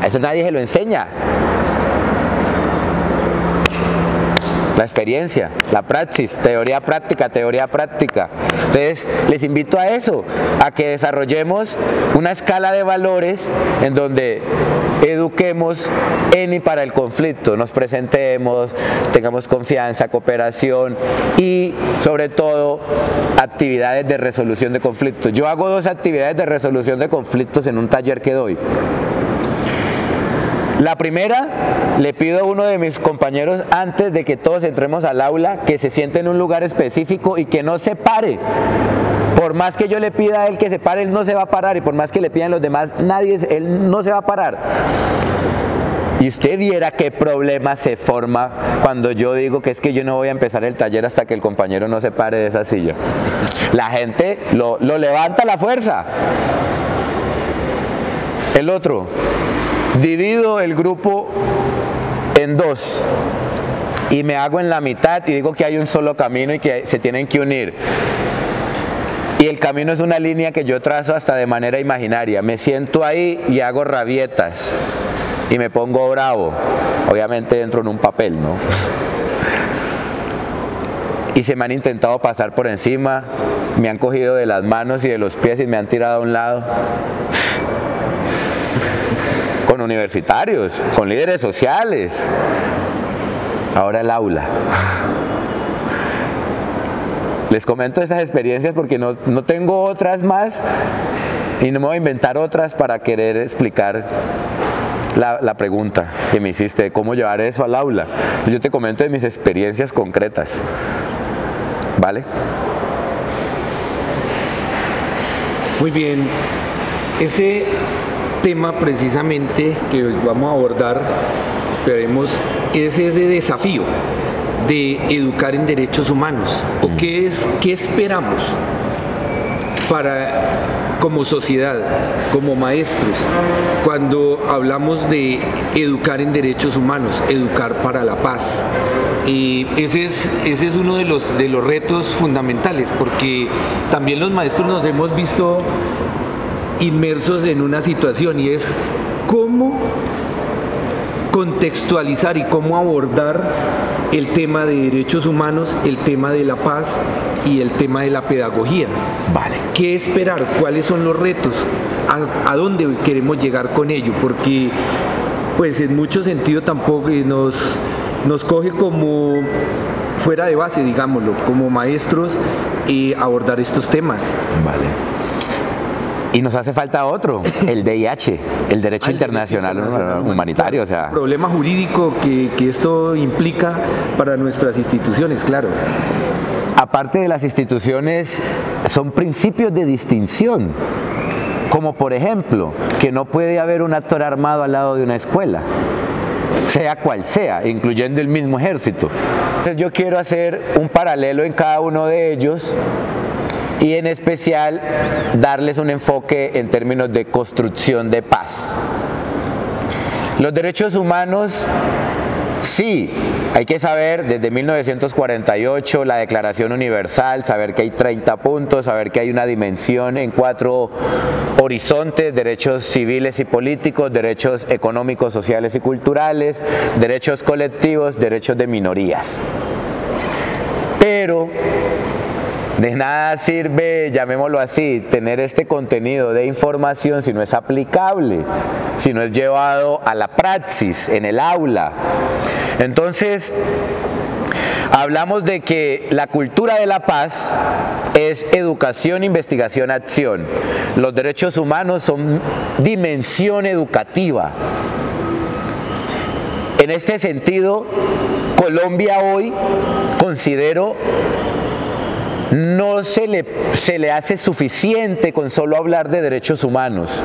[SPEAKER 2] A eso nadie se lo enseña. La experiencia, la praxis, teoría práctica. Entonces, les invito a eso, a que desarrollemos una escala de valores en donde eduquemos en y para el conflicto, nos presentemos, tengamos confianza, cooperación y, sobre todo, actividades de resolución de conflictos. Yo hago 2 actividades de resolución de conflictos en un taller que doy. La primera, le pido a uno de mis compañeros, antes de que todos entremos al aula, que se siente en un lugar específico y que no se pare. Por más que yo le pida a él que se pare, él no se va a parar, y por más que le pidan los demás, él no se va a parar. Y usted viera qué problema se forma cuando yo digo que es que yo no voy a empezar el taller hasta que el compañero no se pare de esa silla. La gente lo levanta a la fuerza. El otro, divido el grupo en 2 y me hago en la mitad y digo que hay un solo camino y que se tienen que unir. Y el camino es una línea que yo trazo hasta de manera imaginaria. Me siento ahí y hago rabietas y me pongo bravo. Obviamente entro en un papel, ¿no? Y se me han intentado pasar por encima, me han cogido de las manos y de los pies y me han tirado a un lado. Con universitarios, con líderes sociales. Ahora el aula. Les comento estas experiencias porque no tengo otras más y no me voy a inventar otras para querer explicar la pregunta que me hiciste de cómo llevar eso al aula. Entonces yo te comento de mis experiencias concretas. ¿Vale?
[SPEAKER 1] Muy bien. Ese tema precisamente que vamos a abordar, esperemos, es ese desafío de educar en derechos humanos. ¿O qué esperamos como sociedad, como maestros, cuando hablamos de educar en derechos humanos, educar para la paz? Ese es uno de los retos fundamentales, porque también los maestros nos hemos visto inmersos en una situación, y es cómo contextualizar y cómo abordar el tema de derechos humanos, el tema de la paz y el tema de la pedagogía.
[SPEAKER 2] Vale.
[SPEAKER 1] ¿Qué esperar? ¿Cuáles son los retos? ¿A dónde queremos llegar con ello? Porque pues en mucho sentido tampoco nos coge como fuera de base, digámoslo, como maestros, abordar estos temas.
[SPEAKER 2] Vale. Y nos hace falta otro, el DIH, el Derecho Internacional Humanitario. O sea,
[SPEAKER 1] el problema jurídico que esto implica para nuestras instituciones, claro.
[SPEAKER 2] Aparte de las instituciones, son principios de distinción, como por ejemplo, que no puede haber un actor armado al lado de una escuela, sea cual sea, incluyendo el mismo ejército. Entonces yo quiero hacer un paralelo en cada uno de ellos y en especial darles un enfoque en términos de construcción de paz. Los derechos humanos, sí, hay que saber desde 1948 la Declaración Universal, saber que hay 30 puntos, saber que hay una dimensión en 4 horizontes: derechos civiles y políticos, derechos económicos, sociales y culturales, derechos colectivos, derechos de minorías. Pero de nada sirve, llamémoslo así, tener este contenido de información si no es aplicable, si no es llevado a la praxis, en el aula. Entonces, hablamos de que la cultura de la paz es educación, investigación, acción. Los derechos humanos son dimensión educativa. En este sentido, Colombia hoy, considero, no se le hace suficiente con solo hablar de derechos humanos.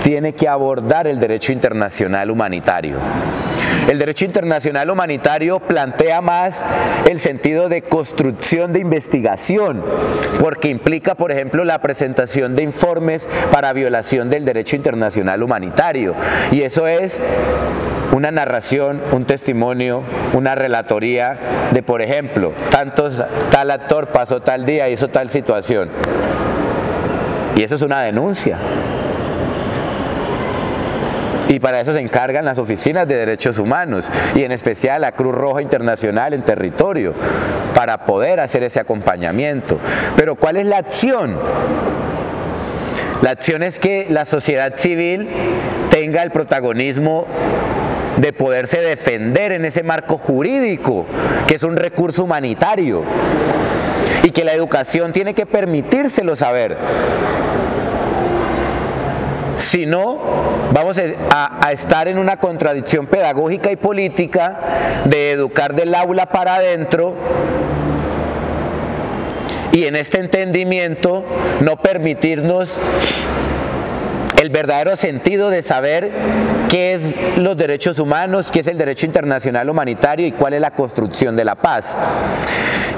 [SPEAKER 2] Tiene que abordar el derecho internacional humanitario. El derecho internacional humanitario plantea más el sentido de construcción de investigación, porque implica, por ejemplo, la presentación de informes para violación del derecho internacional humanitario. Y eso es una narración, un testimonio, una relatoría de, por ejemplo, tal actor pasó tal día, hizo tal situación. Y eso es una denuncia. Y para eso se encargan las oficinas de derechos humanos y en especial la Cruz Roja Internacional en territorio para poder hacer ese acompañamiento. Pero ¿cuál es la acción? La acción es que la sociedad civil tenga el protagonismo de poderse defender en ese marco jurídico, que es un recurso humanitario, y que la educación tiene que permitírselo saber. Si no, vamos a estar en una contradicción pedagógica y política de educar del aula para adentro y en este entendimiento no permitirnos el verdadero sentido de saber qué es los derechos humanos, qué es el derecho internacional humanitario y cuál es la construcción de la paz.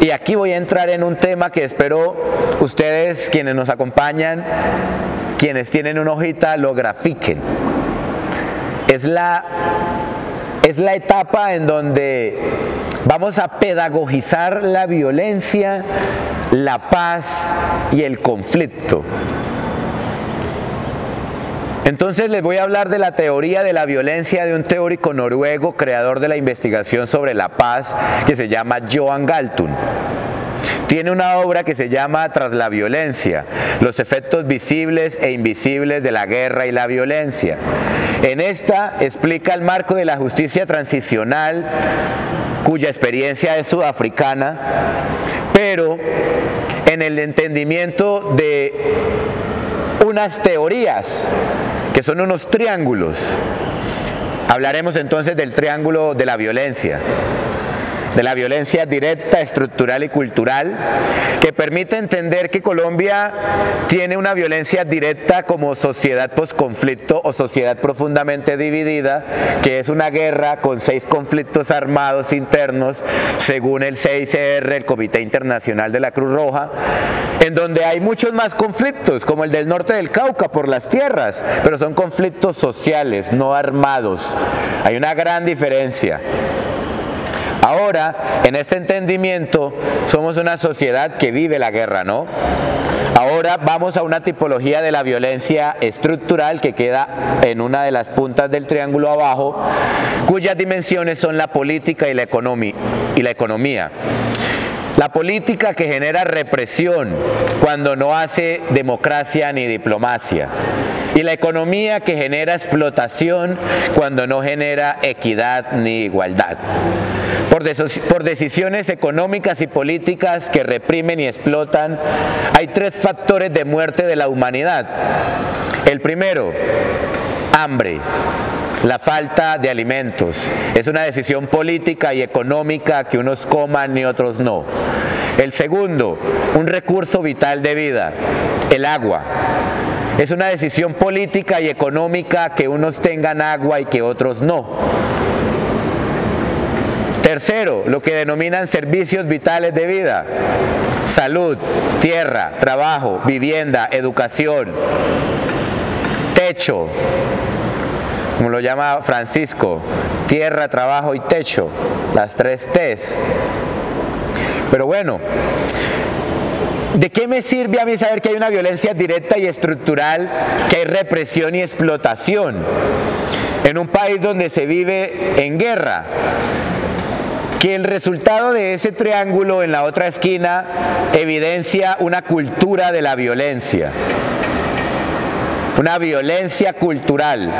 [SPEAKER 2] Y aquí voy a entrar en un tema que espero ustedes, quienes nos acompañan, quienes tienen una hojita, lo grafiquen. Es la etapa en donde vamos a pedagogizar la violencia, la paz y el conflicto. Entonces les voy a hablar de la teoría de la violencia de un teórico noruego, creador de la investigación sobre la paz, que se llama Johan Galtung. Tiene una obra que se llama Tras la violencia, los efectos visibles e invisibles de la guerra y la violencia. En esta explica el marco de la justicia transicional, cuya experiencia es sudafricana, pero en el entendimiento de unas teorías que son unos triángulos. Hablaremos entonces del triángulo de la violencia directa, estructural y cultural, que permite entender que Colombia tiene una violencia directa como sociedad posconflicto o sociedad profundamente dividida, que es una guerra con 6 conflictos armados internos, según el CICR, el Comité Internacional de la Cruz Roja, en donde hay muchos más conflictos, como el del norte del Cauca por las tierras, pero son conflictos sociales, no armados. Hay una gran diferencia. Ahora, en este entendimiento, somos una sociedad que vive la guerra, ¿no? Ahora vamos a una tipología de la violencia estructural que queda en una de las puntas del triángulo abajo, cuyas dimensiones son la política y la economía. La política que genera represión cuando no hace democracia ni diplomacia. Y la economía que genera explotación cuando no genera equidad ni igualdad. por decisiones económicas y políticas que reprimen y explotan, hay 3 factores de muerte de la humanidad. El primero, hambre. La falta de alimentos. Es una decisión política y económica que unos coman y otros no. El segundo, un recurso vital de vida, el agua. Es una decisión política y económica que unos tengan agua y que otros no. Tercero, lo que denominan servicios vitales de vida, salud, tierra, trabajo, vivienda, educación, techo, como lo llama Francisco, tierra, trabajo y techo, las 3 T's. Pero bueno, ¿de qué me sirve a mí saber que hay una violencia directa y estructural, que hay represión y explotación en un país donde se vive en guerra? Que el resultado de ese triángulo en la otra esquina evidencia una cultura de la violencia. Una violencia cultural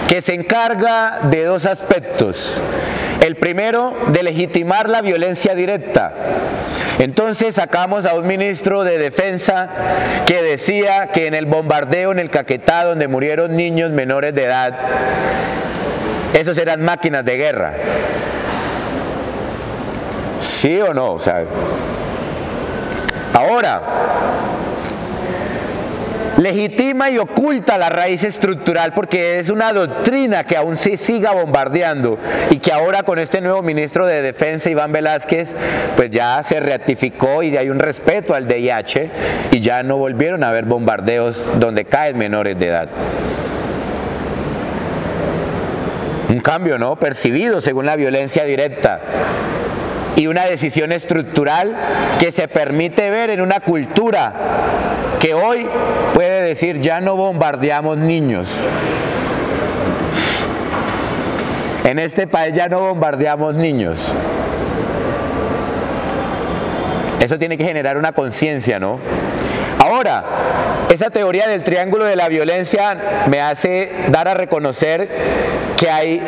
[SPEAKER 2] que se encarga de 2 aspectos. El primero, de legitimar la violencia directa. Entonces sacamos a un ministro de Defensa que decía que en el bombardeo en el Caquetá, donde murieron niños menores de edad, esos eran máquinas de guerra. ¿Sí o no? O sea, ahora, legitima y oculta la raíz estructural porque es una doctrina que aún se siga bombardeando y que ahora con este nuevo ministro de Defensa, Iván Velázquez, pues ya se ratificó y hay un respeto al DIH y ya no volvieron a haber bombardeos donde caen menores de edad. Un cambio, ¿no? Percibido según la violencia directa. Y una decisión estructural que se permite ver en una cultura que hoy puede decir ya no bombardeamos niños. En este país ya no bombardeamos niños. Eso tiene que generar una conciencia, ¿no? Ahora, esa teoría del triángulo de la violencia me hace dar a reconocer que hay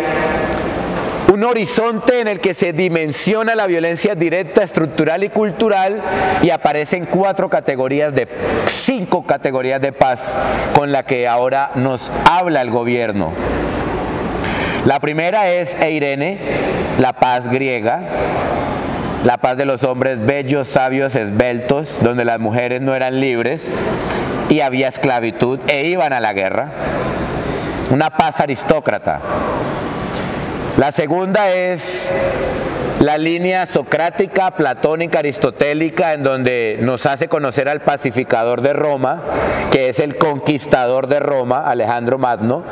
[SPEAKER 2] un horizonte en el que se dimensiona la violencia directa, estructural y cultural y aparecen 5 categorías de paz con la que ahora nos habla el gobierno. La primera es Eirene, la paz griega, la paz de los hombres bellos, sabios, esbeltos, donde las mujeres no eran libres y había esclavitud e iban a la guerra. Una paz aristócrata. La segunda es la línea socrática, platónica, aristotélica, en donde nos hace conocer al pacificador de Roma, que es el conquistador de Roma, Alejandro Magno.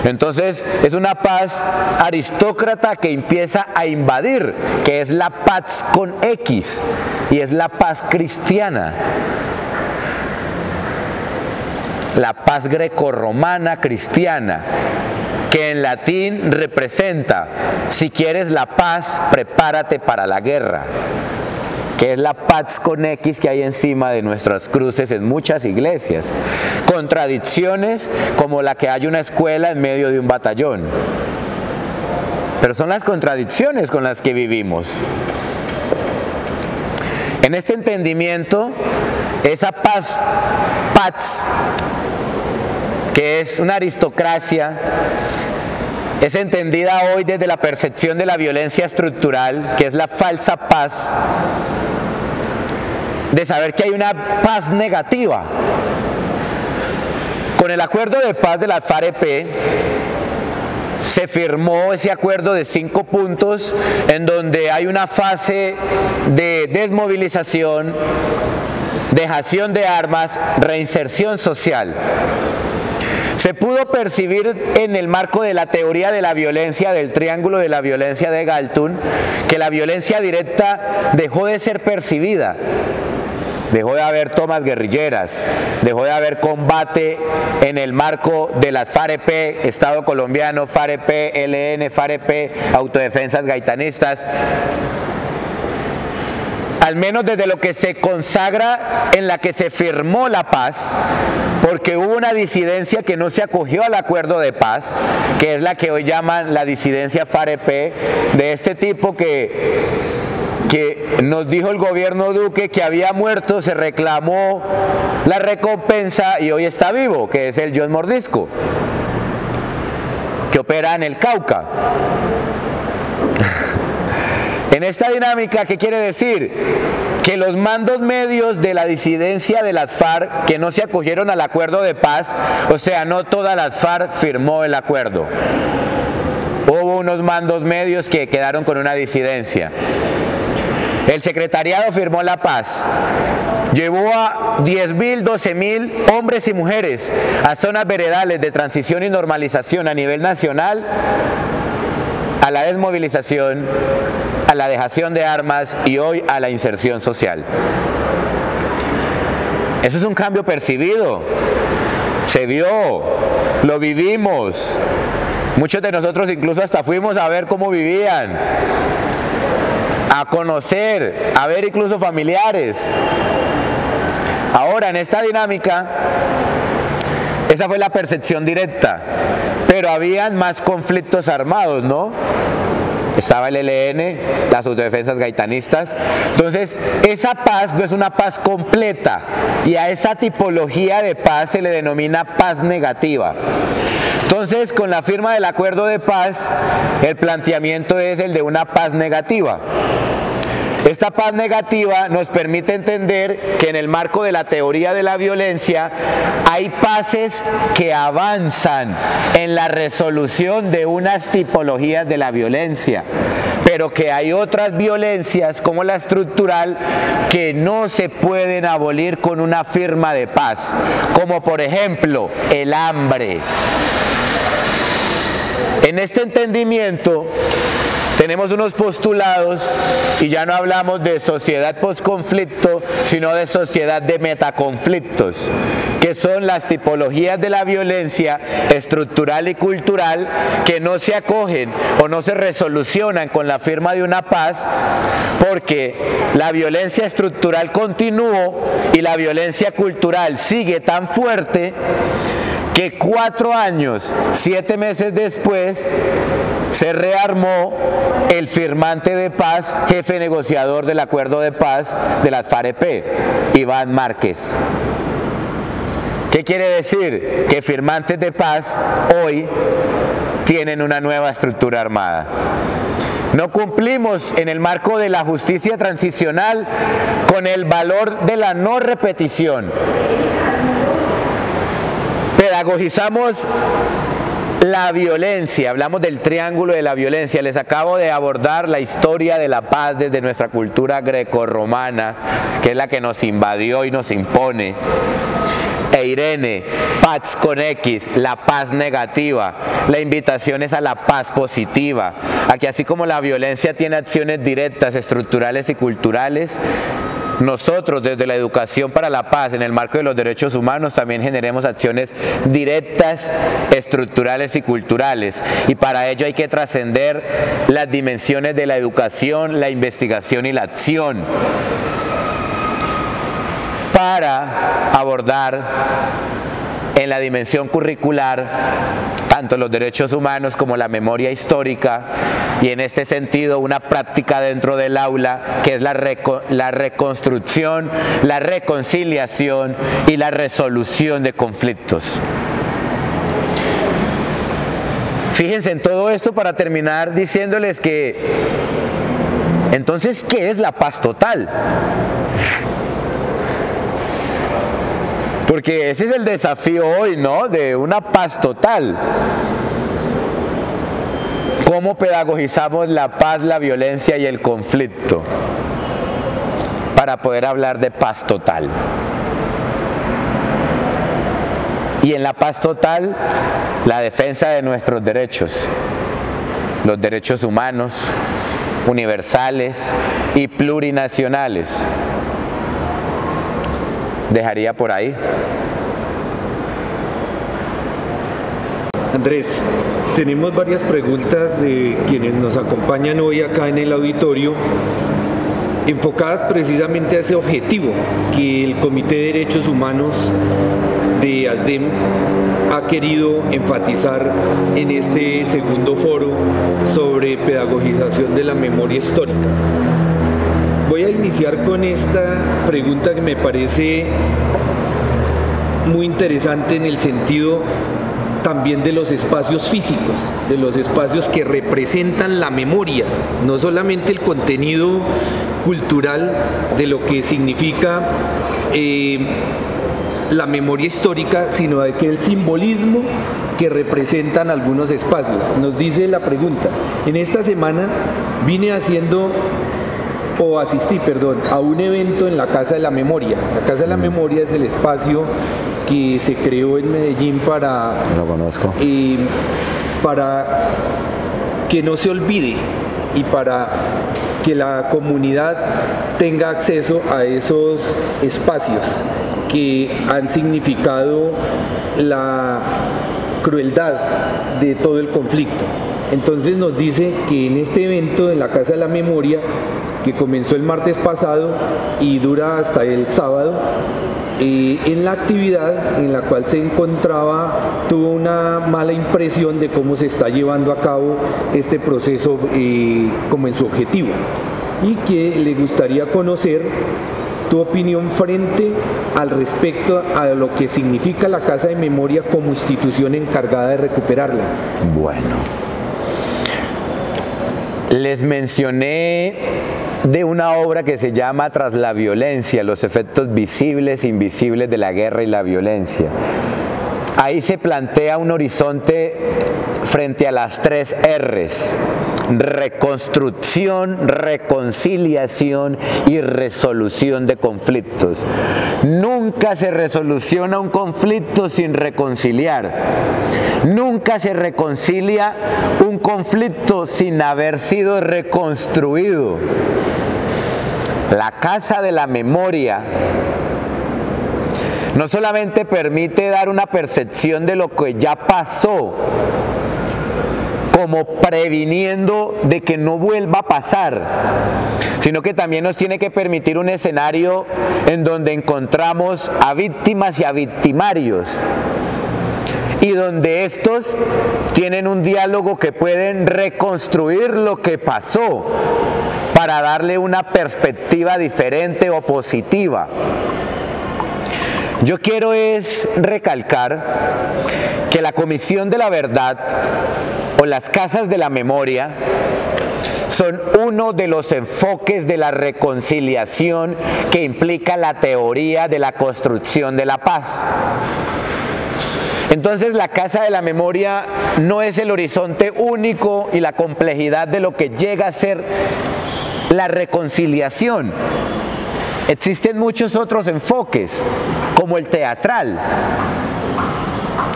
[SPEAKER 2] Entonces es una paz aristócrata que empieza a invadir, que es la paz con X, y es la paz cristiana. La paz grecorromana cristiana, que en latín representa, si quieres la paz, prepárate para la guerra, que es la paz con X que hay encima de nuestras cruces en muchas iglesias. Contradicciones como la que hay una escuela en medio de un batallón. Pero son las contradicciones con las que vivimos. En este entendimiento, esa paz, que es una aristocracia, es entendida hoy desde la percepción de la violencia estructural, que es la falsa paz, de saber que hay una paz negativa. Con el acuerdo de paz de la FAREP se firmó ese acuerdo de 5 puntos en donde hay una fase de desmovilización, dejación de armas, reinserción social. Se pudo percibir en el marco de la teoría de la violencia, del triángulo de la violencia de Galtung, que la violencia directa dejó de ser percibida. Dejó de haber tomas guerrilleras, dejó de haber combate en el marco de las FAREP, Estado colombiano, FAREP, ELN, FAREP, autodefensas gaitanistas. al menos desde lo que se consagra en la que se firmó la paz, porque hubo una disidencia que no se acogió al acuerdo de paz, que es la que hoy llaman la disidencia FAREP, de este tipo que nos dijo el gobierno Duque que había muerto, se reclamó la recompensa y hoy está vivo, que es el John Mordisco, que opera en el Cauca. En esta dinámica, ¿qué quiere decir? Que los mandos medios de la disidencia de las FARC que no se acogieron al acuerdo de paz, o sea, no todas las FARC firmó el acuerdo. Hubo unos mandos medios que quedaron con una disidencia. El secretariado firmó la paz. Llevó a 10.000, 12.000 hombres y mujeres a zonas veredales de transición y normalización a nivel nacional, a la desmovilización, a la dejación de armas y hoy a la inserción social. Eso es un cambio percibido, se vio, lo vivimos. Muchos de nosotros incluso hasta fuimos a ver cómo vivían, a conocer, a ver incluso familiares. Ahora, en esta dinámica, esa fue la percepción directa, pero habían más conflictos armados, ¿no? Estaba el ELN, las autodefensas gaitanistas. Entonces, esa paz no es una paz completa y a esa tipología de paz se le denomina paz negativa. Entonces, con la firma del acuerdo de paz, el planteamiento es el de una paz negativa. Esta paz negativa nos permite entender que en el marco de la teoría de la violencia hay paces que avanzan en la resolución de unas tipologías de la violencia, pero que hay otras violencias como la estructural que no se pueden abolir con una firma de paz, como por ejemplo el hambre. En este entendimiento tenemos unos postulados y ya no hablamos de sociedad posconflicto, sino de sociedad de metaconflictos, que son las tipologías de la violencia estructural y cultural que no se acogen o no se resolucionan con la firma de una paz, porque la violencia estructural continuó y la violencia cultural sigue tan fuerte que 4 años, 7 meses después, se rearmó el firmante de paz, jefe negociador del acuerdo de paz de las FAREP, Iván Márquez. ¿Qué quiere decir? Que firmantes de paz hoy tienen una nueva estructura armada. No cumplimos en el marco de la justicia transicional con el valor de la no repetición. Pedagogizamos la violencia, hablamos del triángulo de la violencia. Les acabo de abordar la historia de la paz desde nuestra cultura grecorromana, que es la que nos invadió y nos impone. E Irene, Paz con X, la paz negativa. La invitación es a la paz positiva, a que así como la violencia tiene acciones directas, estructurales y culturales, nosotros desde la educación para la paz en el marco de los derechos humanos también generemos acciones directas, estructurales y culturales, y para ello hay que trascender las dimensiones de la educación, la investigación y la acción para abordar en la dimensión curricular tanto los derechos humanos como la memoria histórica, y en este sentido una práctica dentro del aula que es la reconstrucción, la reconciliación y la resolución de conflictos. Fíjense en todo esto para terminar diciéndoles que entonces, ¿qué es la paz total? Porque ese es el desafío hoy, ¿no? De una paz total. ¿Cómo pedagogizamos la paz, la violencia y el conflicto para poder hablar de paz total? Y en la paz total, la defensa de nuestros derechos, los derechos humanos, universales y plurinacionales. Dejaría por ahí.
[SPEAKER 1] Andrés, tenemos varias preguntas de quienes nos acompañan hoy acá en el auditorio enfocadas precisamente a ese objetivo que el Comité de Derechos Humanos de ASDEM ha querido enfatizar en este segundo foro sobre pedagogización de la memoria histórica. Voy a iniciar con esta pregunta que me parece muy interesante en el sentido también de los espacios físicos, de los espacios que representan la memoria, no solamente el contenido cultural de lo que significa la memoria histórica, sino de aquel simbolismo que representan algunos espacios. Nos dice la pregunta, en esta semana asistí a un evento en la Casa de la Memoria. La Casa de la Memoria es el espacio que se creó en Medellín para que no se olvide y para que la comunidad tenga acceso a esos espacios que han significado la crueldad de todo el conflicto. Entonces nos dice que en este evento en la Casa de la Memoria, que comenzó el martes pasado y dura hasta el sábado, en la actividad en la cual se encontraba tuvo una mala impresión de cómo se está llevando a cabo este proceso como en su objetivo, y que le gustaría conocer tu opinión frente al respecto a lo que significa la Casa de Memoria como institución encargada de recuperarla.
[SPEAKER 2] Bueno, les mencioné de una obra que se llama Tras la violencia, los efectos visibles e invisibles de la guerra y la violencia. Ahí se plantea un horizonte frente a las 3 R's: reconstrucción, reconciliación y resolución de conflictos. Nunca se resoluciona un conflicto sin reconciliar. Nunca se reconcilia un conflicto sin haber sido reconstruido. La Casa de la Memoria no solamente permite dar una percepción de lo que ya pasó, como previniendo de que no vuelva a pasar, sino que también nos tiene que permitir un escenario en donde encontramos a víctimas y a victimarios, y donde estos tienen un diálogo que pueden reconstruir lo que pasó para darle una perspectiva diferente o positiva. Yo quiero recalcar que la Comisión de la Verdad o las Casas de la Memoria son uno de los enfoques de la reconciliación que implica la teoría de la construcción de la paz. Entonces la Casa de la Memoria no es el horizonte único y la complejidad de lo que llega a ser la reconciliación. Existen muchos otros enfoques, como el teatral,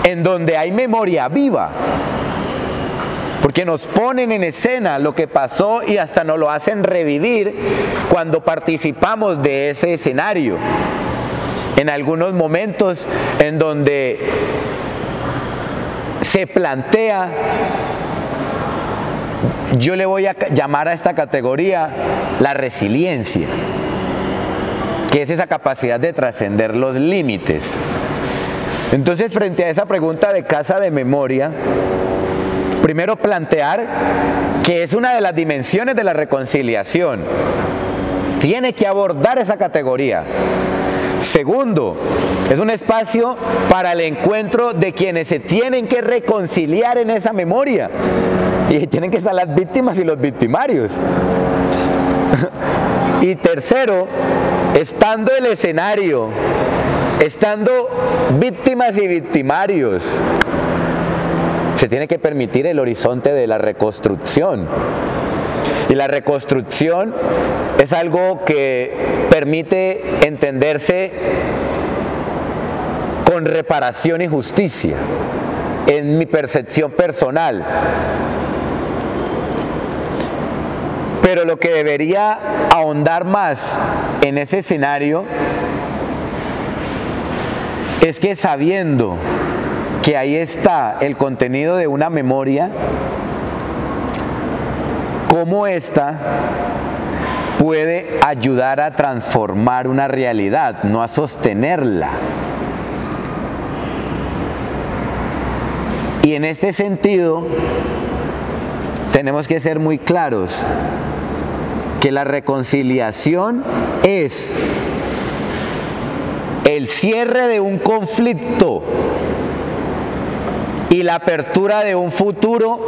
[SPEAKER 2] en donde hay memoria viva, porque nos ponen en escena lo que pasó y hasta nos lo hacen revivir cuando participamos de ese escenario. En algunos momentos en donde se plantea, yo le voy a llamar a esta categoría la resiliencia, que es esa capacidad de trascender los límites. Entonces, frente a esa pregunta de Casa de Memoria, primero plantear que es una de las dimensiones de la reconciliación. Tiene que abordar esa categoría. Segundo, es un espacio para el encuentro de quienes se tienen que reconciliar en esa memoria. Y tienen que estar las víctimas y los victimarios. Y tercero, estando el escenario, estando víctimas y victimarios, se tiene que permitir el horizonte de la reconstrucción. Y la reconstrucción es algo que permite entenderse con reparación y justicia, en mi percepción personal. Pero lo que debería ahondar más en ese escenario es que, sabiendo que ahí está el contenido de una memoria, cómo ésta puede ayudar a transformar una realidad, no a sostenerla. Y en este sentido, tenemos que ser muy claros que la reconciliación es el cierre de un conflicto y la apertura de un futuro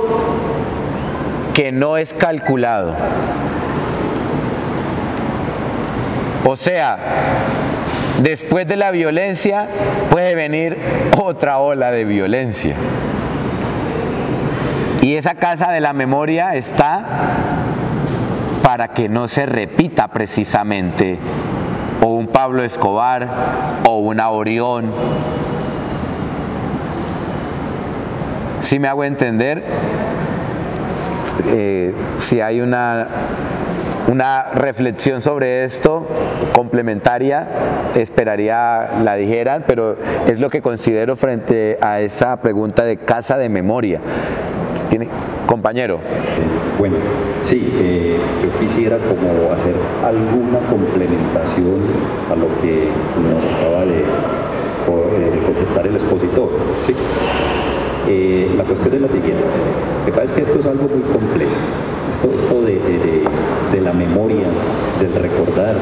[SPEAKER 2] que no es calculado. O sea, después de la violencia puede venir otra ola de violencia. Y esa casa de la memoria está para que no se repita precisamente o un Pablo Escobar o una Orión. ¿Sí me hago entender? Si hay una reflexión sobre esto complementaria, esperaría la dijeran, pero es lo que considero frente a esa pregunta de casa de memoria. ¿Tiene, compañero?
[SPEAKER 5] Bueno, sí, yo quisiera como hacer alguna complementación a lo que nos acaba de contestar el expositor, ¿sí? La cuestión es la siguiente. Me parece que esto es algo muy complejo. Esto de la memoria, del recordar,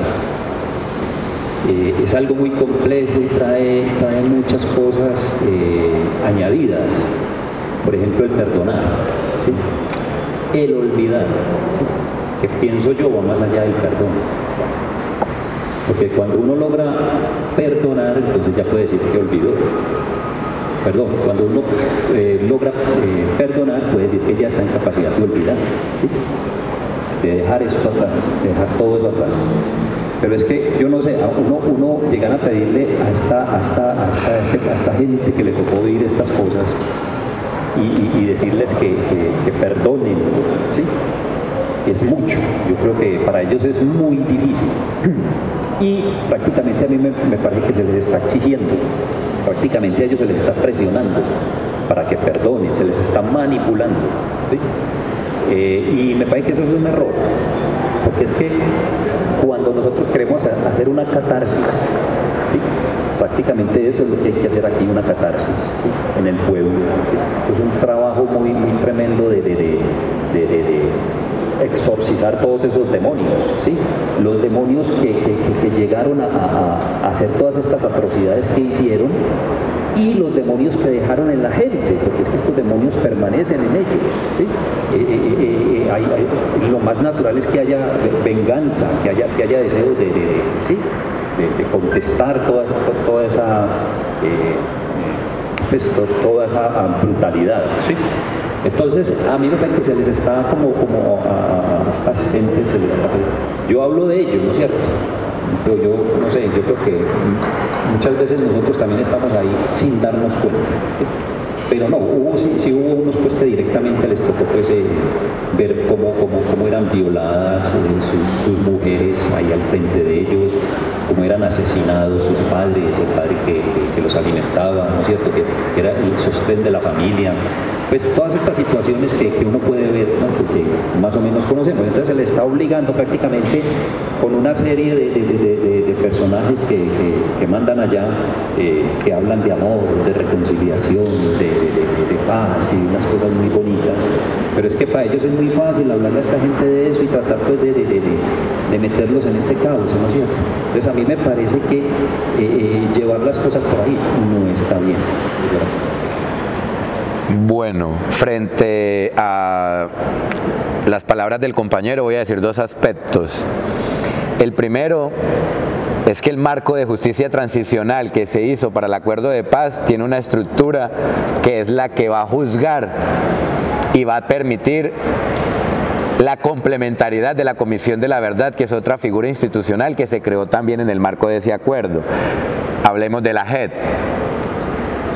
[SPEAKER 5] es algo muy complejo y trae muchas cosas añadidas. Por ejemplo, el perdonar, ¿sí? El olvidar, ¿sí? Que pienso yo va más allá del perdón. Porque cuando uno logra perdonar, entonces ya puede decir que olvidó. Perdón, cuando uno logra perdonar, puede decir que ya está en capacidad de olvidar, ¿sí? De dejar eso atrás, de dejar todo eso atrás. Pero es que yo no sé, uno llegar a pedirle a esta gente que le tocó vivir estas cosas y decirles que perdonen, ¿sí? Es mucho. Yo creo que para ellos es muy difícil. Y prácticamente a mí me parece que se les está exigiendo. Prácticamente a ellos se les está presionando para que perdonen, se les está manipulando, ¿sí? Y me parece que eso es un error, porque es que cuando nosotros queremos hacer una catarsis, ¿sí? Prácticamente eso es lo que hay que hacer aquí, una catarsis, ¿sí? En el pueblo, ¿sí? Esto es un trabajo muy tremendo de exorcizar todos esos demonios, ¿sí? Los demonios que llegaron a hacer todas estas atrocidades que hicieron y los demonios que dejaron en la gente, porque es que estos demonios permanecen en ellos, ¿sí? Lo más natural es que haya venganza, que haya deseo ¿sí? de contestar toda esa brutalidad, ¿sí? Entonces, a mí me parece que se les está como a estas gentes se les está... Yo hablo de ellos, ¿no es cierto? Pero yo no sé, yo creo que muchas veces nosotros también estamos ahí sin darnos cuenta, ¿sí? Pero no, sí hubo unos pues que directamente les tocó pues ver cómo eran violadas sus mujeres ahí al frente de ellos, cómo eran asesinados sus padres, el padre que los alimentaba, ¿no es cierto? Que era el sostén de la familia. Pues todas estas situaciones que uno puede ver, ¿no? Porque más o menos conocemos. Entonces se le está obligando prácticamente con una serie de personajes que mandan allá, que hablan de amor, de reconciliación, de paz y unas cosas muy bonitas. Pero es que para ellos es muy fácil hablarle a esta gente de eso y tratar pues de meterlos en este caos, ¿no es cierto? Entonces a mí me parece que llevar las cosas por ahí no está bien.
[SPEAKER 2] Bueno, frente a las palabras del compañero voy a decir dos aspectos. El primero es que el marco de justicia transicional que se hizo para el acuerdo de paz tiene una estructura que es la que va a juzgar y va a permitir la complementariedad de la Comisión de la Verdad, que es otra figura institucional que se creó también en el marco de ese acuerdo. Hablemos de la JED.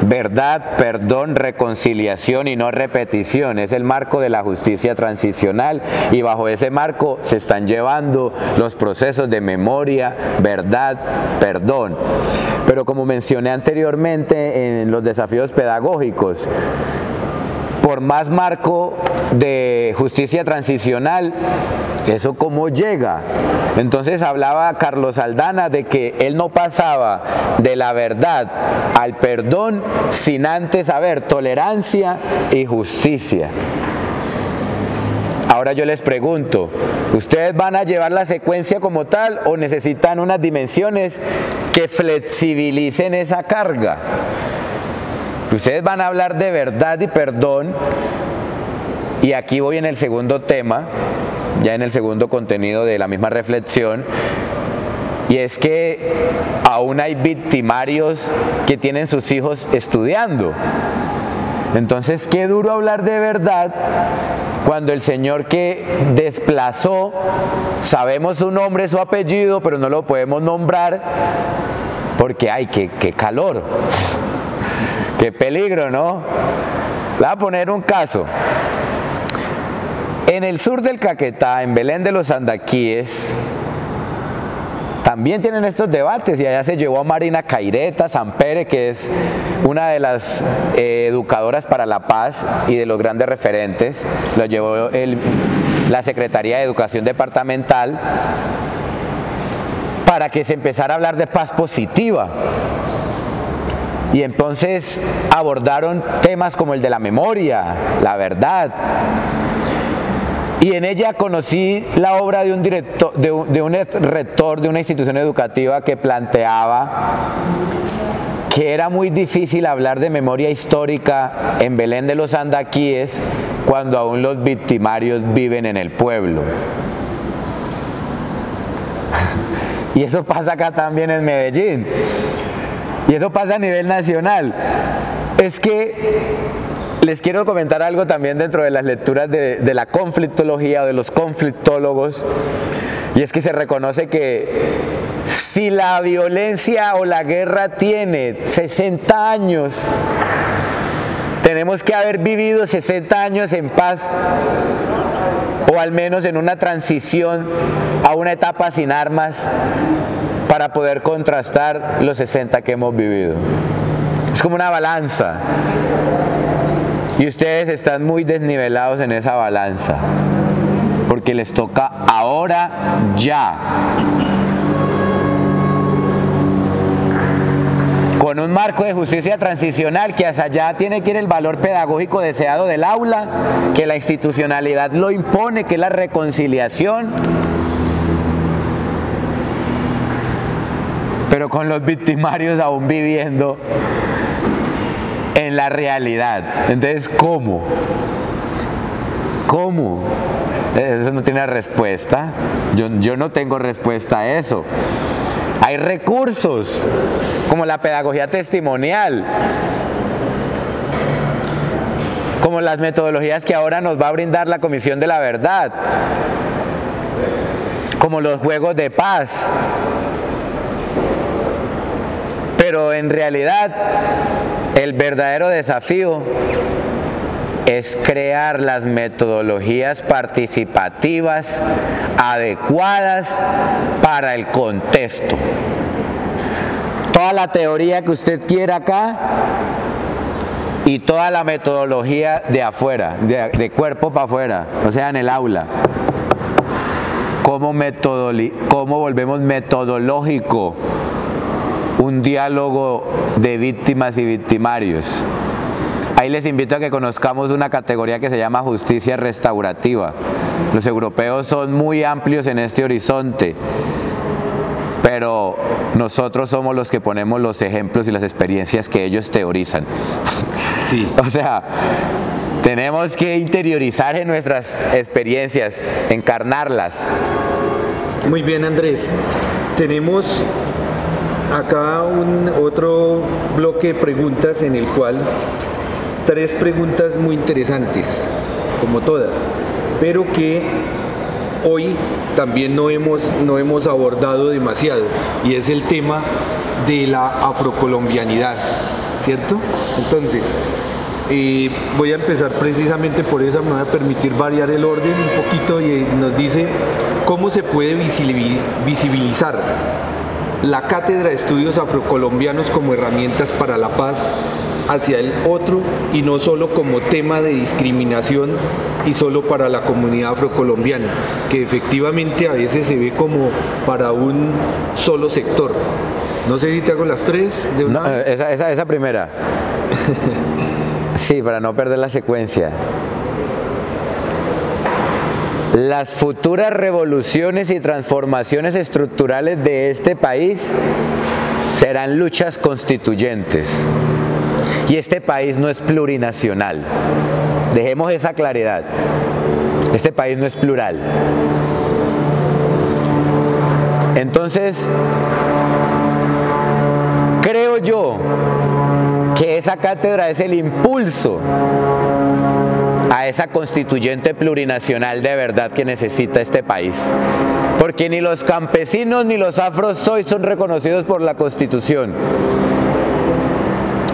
[SPEAKER 2] Verdad, perdón, reconciliación y no repetición. Es el marco de la justicia transicional y bajo ese marco se están llevando los procesos de memoria, verdad, perdón. Pero como mencioné anteriormente en los desafíos pedagógicos, por más marco de justicia transicional, ¿eso cómo llega? Entonces hablaba Carlos Aldana de que él no pasaba de la verdad al perdón sin antes haber tolerancia y justicia. Ahora yo les pregunto, ¿ustedes van a llevar la secuencia como tal o necesitan unas dimensiones que flexibilicen esa carga? Ustedes van a hablar de verdad y perdón, y aquí voy en el segundo tema, ya en el segundo contenido de la misma reflexión, y es que aún hay victimarios que tienen sus hijos estudiando. Entonces, qué duro hablar de verdad cuando el señor que desplazó, sabemos su nombre, su apellido, pero no lo podemos nombrar porque ¡ay, qué calor! ¡Qué peligro!, ¿no? Le voy a poner un caso. En el sur del Caquetá, en Belén de los Andaquíes, también tienen estos debates, y allá se llevó a Marina Caireta Sampere, que es una de las educadoras para la paz y de los grandes referentes. Lo llevó la Secretaría de Educación Departamental para que se empezara a hablar de paz positiva. Y entonces abordaron temas como el de la memoria, la verdad. Y en ella conocí la obra de un director, de un rector de una institución educativa que planteaba que era muy difícil hablar de memoria histórica en Belén de los Andaquíes cuando aún los victimarios viven en el pueblo. Y eso pasa acá también en Medellín. Y eso pasa a nivel nacional. Es que les quiero comentar algo también dentro de las lecturas de la conflictología o de los conflictólogos, y es que se reconoce que si la violencia o la guerra tiene 60 años, tenemos que haber vivido 60 años en paz, o al menos en una transición a una etapa sin armas, para poder contrastar los 60 que hemos vivido. Es como una balanza. Y ustedes están muy desnivelados en esa balanza, porque les toca ahora ya. Con un marco de justicia transicional que hacia allá tiene que ir el valor pedagógico deseado del aula, que la institucionalidad lo impone, que es la reconciliación, pero con los victimarios aún viviendo en la realidad. Entonces, ¿cómo? ¿Cómo? Eso no tiene respuesta. Yo no tengo respuesta a eso. Hay recursos, como la pedagogía testimonial, como las metodologías que ahora nos va a brindar la Comisión de la Verdad, como los juegos de paz. Pero en realidad, el verdadero desafío es crear las metodologías participativas adecuadas para el contexto. Toda la teoría que usted quiera acá y toda la metodología de afuera, de cuerpo para afuera, o sea, en el aula. ¿Cómo volvemos metodológico un diálogo de víctimas y victimarios? Ahí les invito a que conozcamos una categoría que se llama justicia restaurativa. Los europeos son muy amplios en este horizonte, pero nosotros somos los que ponemos los ejemplos y las experiencias que ellos teorizan.
[SPEAKER 1] Sí.
[SPEAKER 2] O sea, tenemos que interiorizar en nuestras experiencias, encarnarlas.
[SPEAKER 1] Muy bien, Andrés. Tenemos acá otro bloque de preguntas en el cual 3 preguntas muy interesantes, como todas, pero que hoy también no hemos abordado demasiado, y es el tema de la afrocolombianidad, ¿cierto? Entonces, voy a empezar precisamente por esa, me voy a permitir variar el orden un poquito, y nos dice cómo se puede visibilizar la Cátedra de Estudios Afrocolombianos como herramientas para la paz hacia el otro y no solo como tema de discriminación y solo para la comunidad afrocolombiana, que efectivamente a veces se ve como para un solo sector. No sé si te hago las tres de una vez.
[SPEAKER 2] Esa primera. Sí, para no perder la secuencia. Las futuras revoluciones y transformaciones estructurales de este país serán luchas constituyentes. Y este país no es plurinacional. Dejemos esa claridad. Este país no es plural. Entonces, creo yo que esa cátedra es el impulso a esa constituyente plurinacional de verdad que necesita este país. Porque ni los campesinos ni los afros hoy son reconocidos por la Constitución.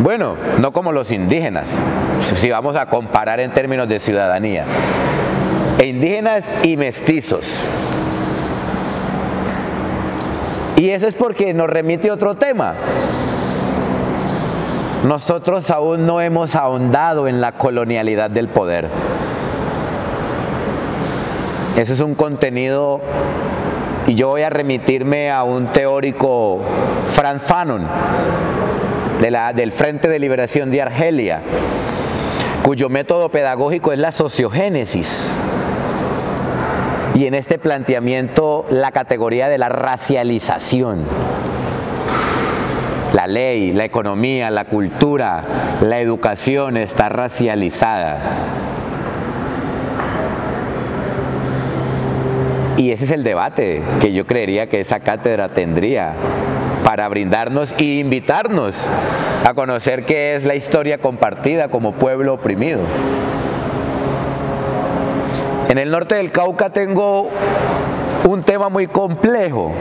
[SPEAKER 2] Bueno, no como los indígenas, si vamos a comparar en términos de ciudadanía. Indígenas y mestizos. Y eso es porque nos remite a otro tema. Nosotros aún no hemos ahondado en la colonialidad del poder. Eso es un contenido, y yo voy a remitirme a un teórico, Frantz Fanon, del Frente de Liberación de Argelia, cuyo método pedagógico es la sociogénesis. Y en este planteamiento la categoría de la racialización. La ley, la economía, la cultura, la educación está racializada. Y ese es el debate que yo creería que esa cátedra tendría para brindarnos e invitarnos a conocer qué es la historia compartida como pueblo oprimido. En el norte del Cauca tengo un tema muy complejo.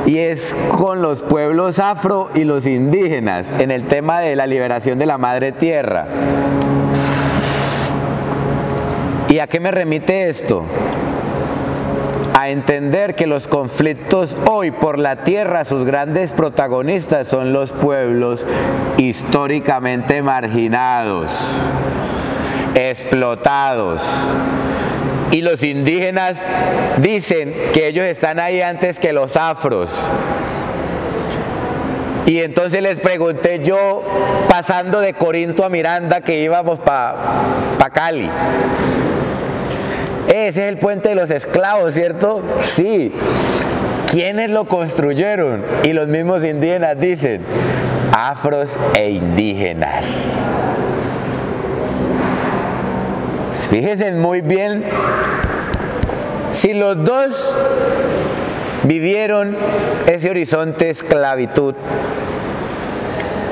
[SPEAKER 2] Y es con los pueblos afro y los indígenas en el tema de la liberación de la madre tierra. ¿Y a qué me remite esto? A entender que los conflictos hoy por la tierra, sus grandes protagonistas son los pueblos históricamente marginados, explotados. Y los indígenas dicen que ellos están ahí antes que los afros. Y entonces les pregunté yo, pasando de Corinto a Miranda, que íbamos para Cali. Ese es el puente de los esclavos, ¿cierto? Sí. ¿Quiénes lo construyeron? Y los mismos indígenas dicen, afros e indígenas. Fíjense muy bien, si los dos vivieron ese horizonte de esclavitud,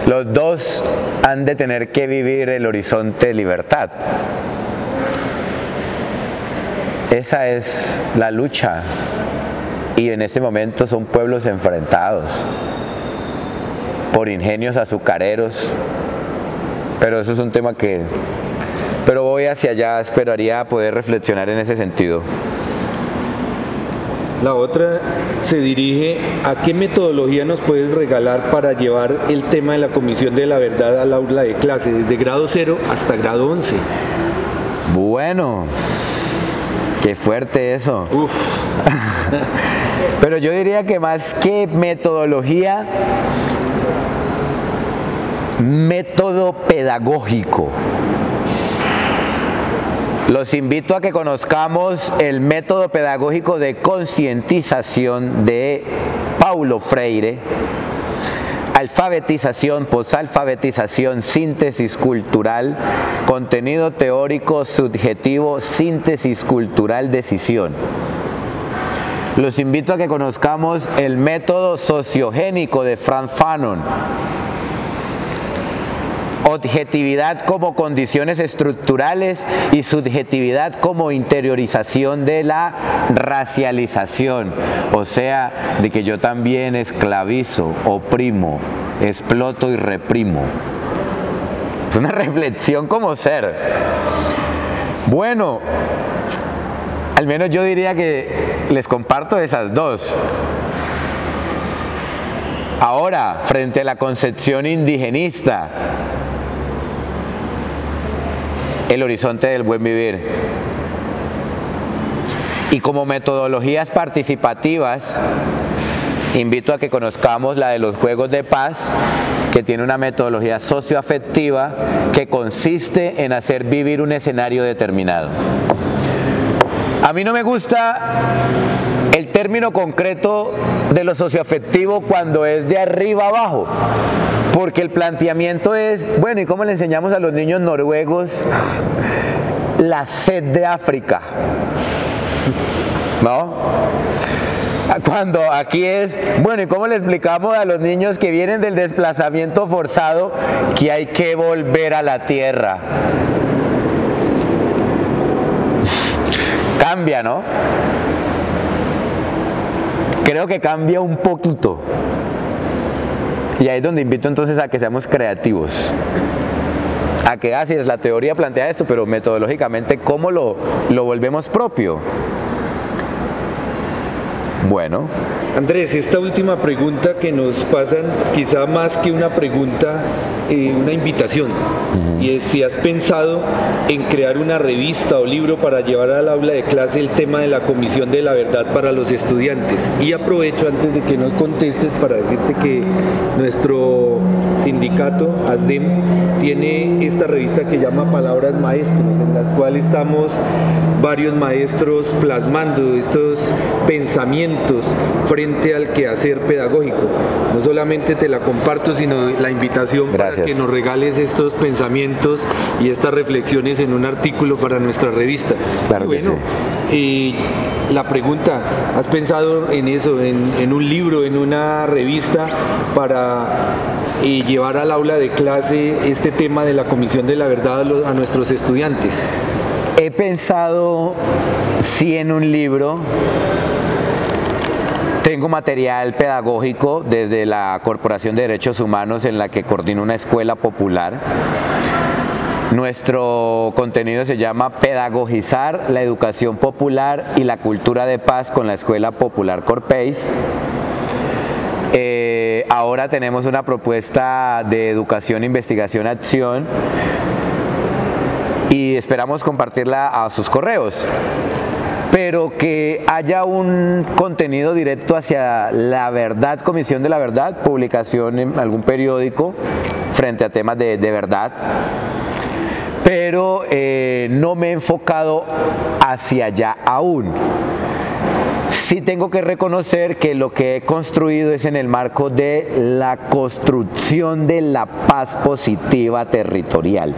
[SPEAKER 2] los dos han de tener que vivir el horizonte de libertad. Esa es la lucha, y en este momento son pueblos enfrentados por ingenios azucareros, pero eso es un tema que... Pero voy hacia allá, esperaría poder reflexionar en ese sentido.
[SPEAKER 1] La otra se dirige a qué metodología nos puedes regalar para llevar el tema de la Comisión de la Verdad al aula de clase, desde grado 0 hasta grado 11.
[SPEAKER 2] Bueno, qué fuerte eso. Uf. Pero yo diría que más que metodología, método pedagógico. Los invito a que conozcamos el método pedagógico de concientización de Paulo Freire, alfabetización, posalfabetización, síntesis cultural, contenido teórico, subjetivo, síntesis cultural, decisión. Los invito a que conozcamos el método sociogénico de Frantz Fanon, objetividad como condiciones estructurales y subjetividad como interiorización de la racialización, o sea, de que yo también esclavizo, oprimo, exploto y reprimo. Es una reflexión como ser. Bueno, al menos yo diría que les comparto esas dos. Ahora, frente a la concepción indigenista, el horizonte del buen vivir. Y como metodologías participativas, invito a que conozcamos la de los juegos de paz, que tiene una metodología socioafectiva que consiste en hacer vivir un escenario determinado. A mí no me gusta el término concreto de lo socioafectivo cuando es de arriba abajo, porque el planteamiento es, bueno, ¿y cómo le enseñamos a los niños noruegos la sed de África? ¿No? Cuando aquí es, bueno, ¿y cómo le explicamos a los niños que vienen del desplazamiento forzado que hay que volver a la tierra? Cambia, ¿no? Creo que cambia un poquito. Y ahí es donde invito entonces a que seamos creativos. A que así es, la teoría plantea esto, pero metodológicamente, ¿cómo lo volvemos propio? Bueno.
[SPEAKER 1] Andrés, esta última pregunta que nos pasan, quizá más que una pregunta, una invitación. Y es si has pensado en crear una revista o libro para llevar al aula de clase el tema de la Comisión de la Verdad para los estudiantes. Y aprovecho antes de que nos contestes para decirte que nuestro sindicato, ASDEM, tiene esta revista que llama Palabras Maestros, en las cuales estamos varios maestros plasmando estos pensamientos frente al quehacer pedagógico. No solamente te la comparto, sino la invitación para que nos regales estos pensamientos y estas reflexiones en un artículo para nuestra revista.
[SPEAKER 2] Claro, y bueno,
[SPEAKER 1] que sí. La pregunta, ¿has pensado en eso, en un libro, en una revista para llevar al aula de clase este tema de la Comisión de la Verdad a nuestros estudiantes?
[SPEAKER 2] He pensado sí en un libro. Tengo material pedagógico desde la Corporación de Derechos Humanos, en la que coordino una escuela popular. Nuestro contenido se llama Pedagogizar la educación popular y la cultura de paz con la Escuela Popular Corpéis. Ahora tenemos una propuesta de educación, investigación, acción, y esperamos compartirla a sus correos. Pero que haya un contenido directo hacia la verdad, Comisión de la Verdad, publicación en algún periódico frente a temas de verdad. Pero no me he enfocado hacia allá aún. Sí tengo que reconocer que lo que he construido es en el marco de la construcción de la paz positiva territorial.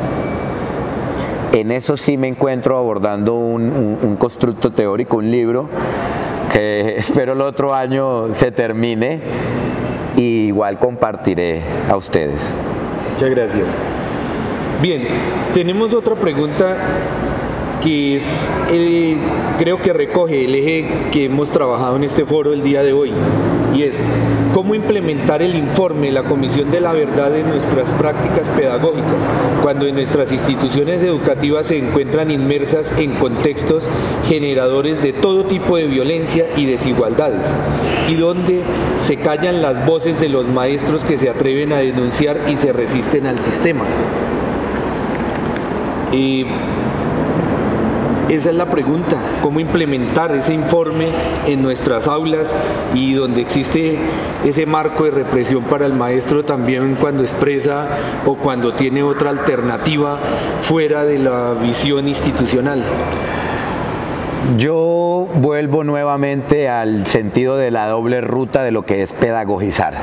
[SPEAKER 2] En eso sí me encuentro abordando un constructo teórico, un libro, que espero el otro año se termine y igual compartiré a ustedes.
[SPEAKER 1] Muchas gracias. Bien, tenemos otra pregunta que es, creo que recoge el eje que hemos trabajado en este foro el día de hoy, y es cómo implementar el informe de la Comisión de la Verdad en nuestras prácticas pedagógicas, cuando en nuestras instituciones educativas se encuentran inmersas en contextos generadores de todo tipo de violencia y desigualdades, y donde se callan las voces de los maestros que se atreven a denunciar y se resisten al sistema. Esa es la pregunta, cómo implementar ese informe en nuestras aulas y donde existe ese marco de represión para el maestro también cuando expresa o cuando tiene otra alternativa fuera de la visión institucional.
[SPEAKER 2] Yo vuelvo nuevamente al sentido de la doble ruta de lo que es pedagogizar.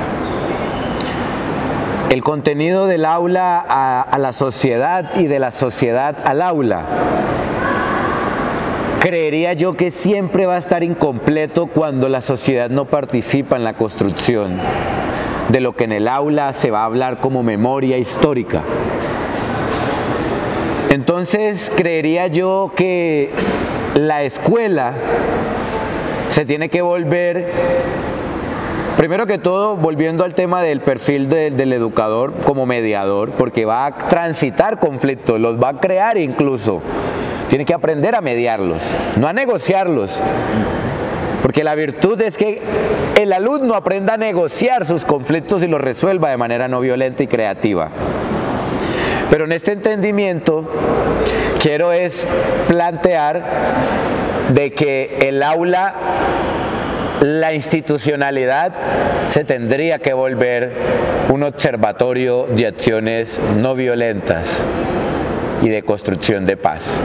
[SPEAKER 2] El contenido del aula a la sociedad y de la sociedad al aula. Creería yo que siempre va a estar incompleto cuando la sociedad no participa en la construcción de lo que en el aula se va a hablar como memoria histórica. Entonces, creería yo que la escuela se tiene que volver, primero que todo, volviendo al tema del perfil del educador como mediador, porque va a transitar conflictos, los va a crear incluso. Tiene que aprender a mediarlos, no a negociarlos. Porque la virtud es que el alumno aprenda a negociar sus conflictos y los resuelva de manera no violenta y creativa. Pero en este entendimiento quiero es plantear de que el aula, la institucionalidad, se tendría que volver un observatorio de acciones no violentas y de construcción de paz.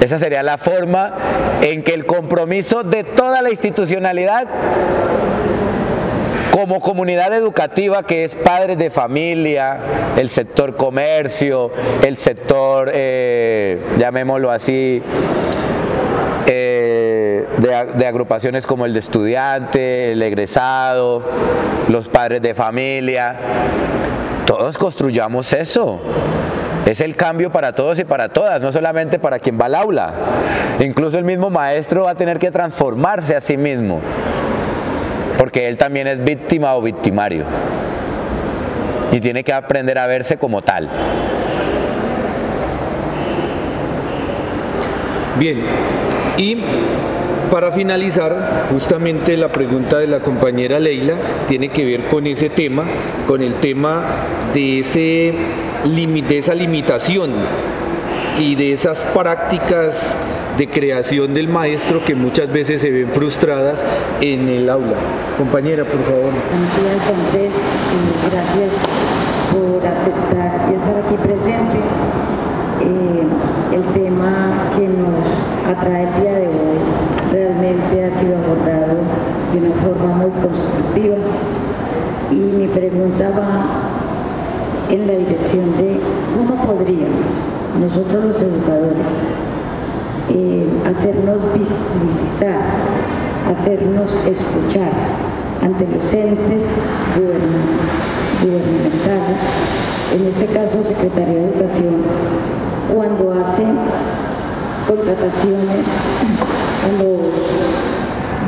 [SPEAKER 2] Esa sería la forma en que el compromiso de toda la institucionalidad como comunidad educativa, que es padres de familia, el sector comercio, el sector, llamémoslo así, de agrupaciones como el de estudiante, el egresado, los padres de familia, todos construyamos eso. Es el cambio para todos y para todas, no solamente para quien va al aula. Incluso el mismo maestro va a tener que transformarse a sí mismo, porque él también es víctima o victimario y tiene que aprender a verse como tal.
[SPEAKER 1] Bien, y para finalizar, justamente la pregunta de la compañera Leila tiene que ver con ese tema, con el tema de esa limitación y de esas prácticas de creación del maestro que muchas veces se ven frustradas en el aula. Compañera, por favor.
[SPEAKER 6] Buenos días, Andrés, y gracias por aceptar y estar aquí presente. El tema que nos atrae el día de hoy realmente ha sido abordado de una forma muy constructiva, y mi pregunta va en la dirección de cómo podríamos nosotros los educadores hacernos visibilizar, hacernos escuchar ante los entes gubernamentales, en este caso Secretaría de Educación, cuando hacen contrataciones a los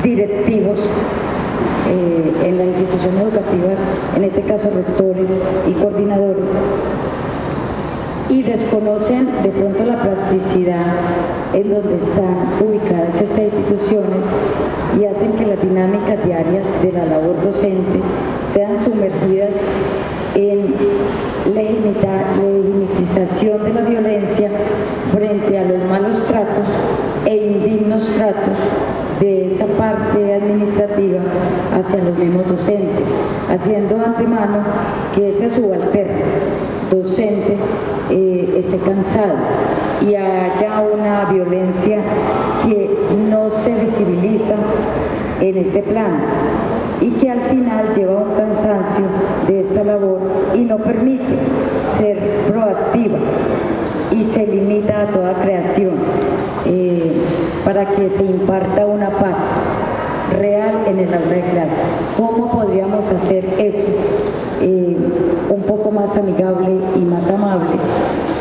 [SPEAKER 6] directivos en las instituciones educativas, en este caso rectores y coordinadores, y desconocen de pronto la practicidad en donde están ubicadas estas instituciones, y hacen que las dinámicas diarias de la labor docente sean sumergidas en legitimización de la violencia frente a los malos tratos e indignos tratos de esa parte administrativa hacia los mismos docentes, haciendo de antemano que este subalterno docente esté cansado y haya una violencia que no se visibiliza en este plano, y que al final lleva un cansancio de esta labor y no permite ser proactiva y se limita a toda creación para que se imparta una paz real en el aula de clase. ¿Cómo podríamos hacer eso un poco más amigable y más amable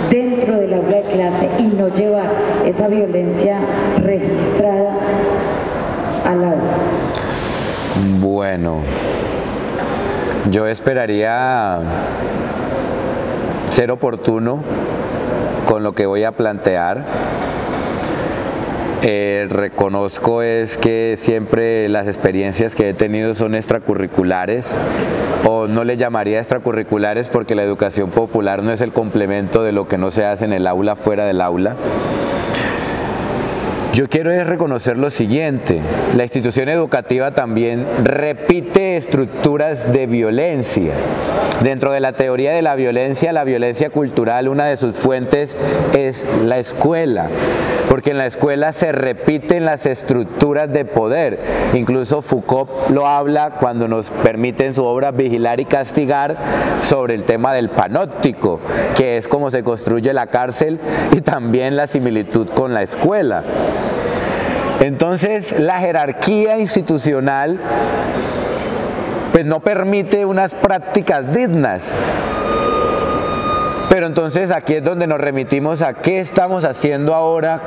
[SPEAKER 6] dentro del aula de clase y no llevar esa violencia registrada al aula?
[SPEAKER 2] Bueno, yo esperaría ser oportuno con lo que voy a plantear. Reconozco es que siempre las experiencias que he tenido son extracurriculares, o no le llamaría extracurriculares porque la educación popular no es el complemento de lo que no se hace en el aula fuera del aula. Yo quiero reconocer lo siguiente: la institución educativa también repite estructuras de violencia. Dentro de la teoría de la violencia cultural, una de sus fuentes es la escuela, porque en la escuela se repiten las estructuras de poder. Incluso Foucault lo habla cuando nos permite en su obra Vigilar y Castigar sobre el tema del panóptico, que es cómo se construye la cárcel, y también la similitud con la escuela. Entonces, la jerarquía institucional pues no permite unas prácticas dignas. Pero entonces aquí es donde nos remitimos a qué estamos haciendo ahora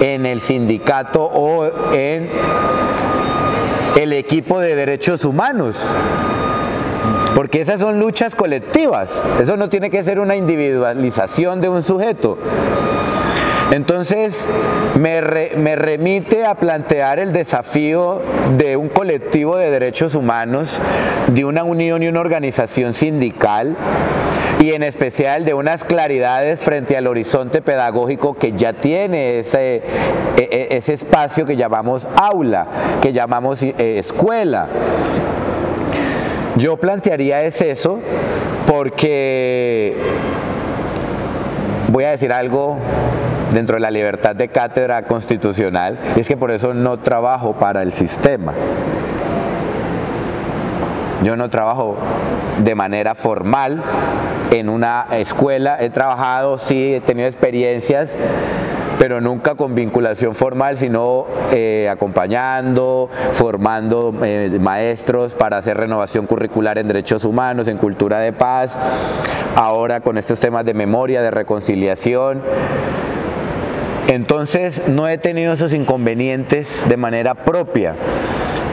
[SPEAKER 2] en el sindicato o en el equipo de derechos humanos. Porque esas son luchas colectivas, eso no tiene que ser una individualización de un sujeto. Entonces, me remite a plantear el desafío de un colectivo de derechos humanos, de una unión y una organización sindical, y en especial de unas claridades frente al horizonte pedagógico que ya tiene ese espacio que llamamos aula, que llamamos escuela. Yo plantearía eso porque voy a decir algo dentro de la libertad de cátedra constitucional, y es que por eso no trabajo para el sistema. Yo no trabajo de manera formal en una escuela, he trabajado, sí, he tenido experiencias, pero nunca con vinculación formal, sino acompañando, formando maestros para hacer renovación curricular en derechos humanos, en cultura de paz, ahora con estos temas de memoria, de reconciliación. Entonces no he tenido esos inconvenientes de manera propia,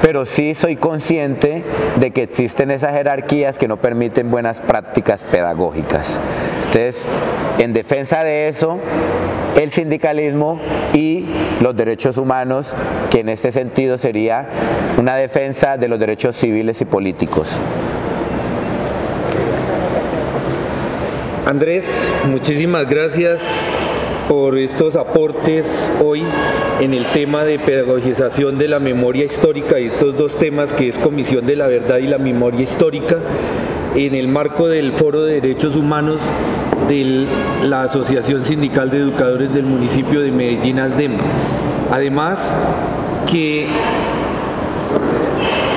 [SPEAKER 2] pero sí soy consciente de que existen esas jerarquías que no permiten buenas prácticas pedagógicas. Entonces, en defensa de eso, el sindicalismo y los derechos humanos, que en este sentido sería una defensa de los derechos civiles y políticos.
[SPEAKER 1] Andrés, muchísimas gracias por estos aportes hoy en el tema de pedagogización de la memoria histórica y estos dos temas que es Comisión de la Verdad y la Memoria Histórica en el marco del Foro de Derechos Humanos de la Asociación Sindical de Educadores del municipio de Medellín, ASDEM. Además, que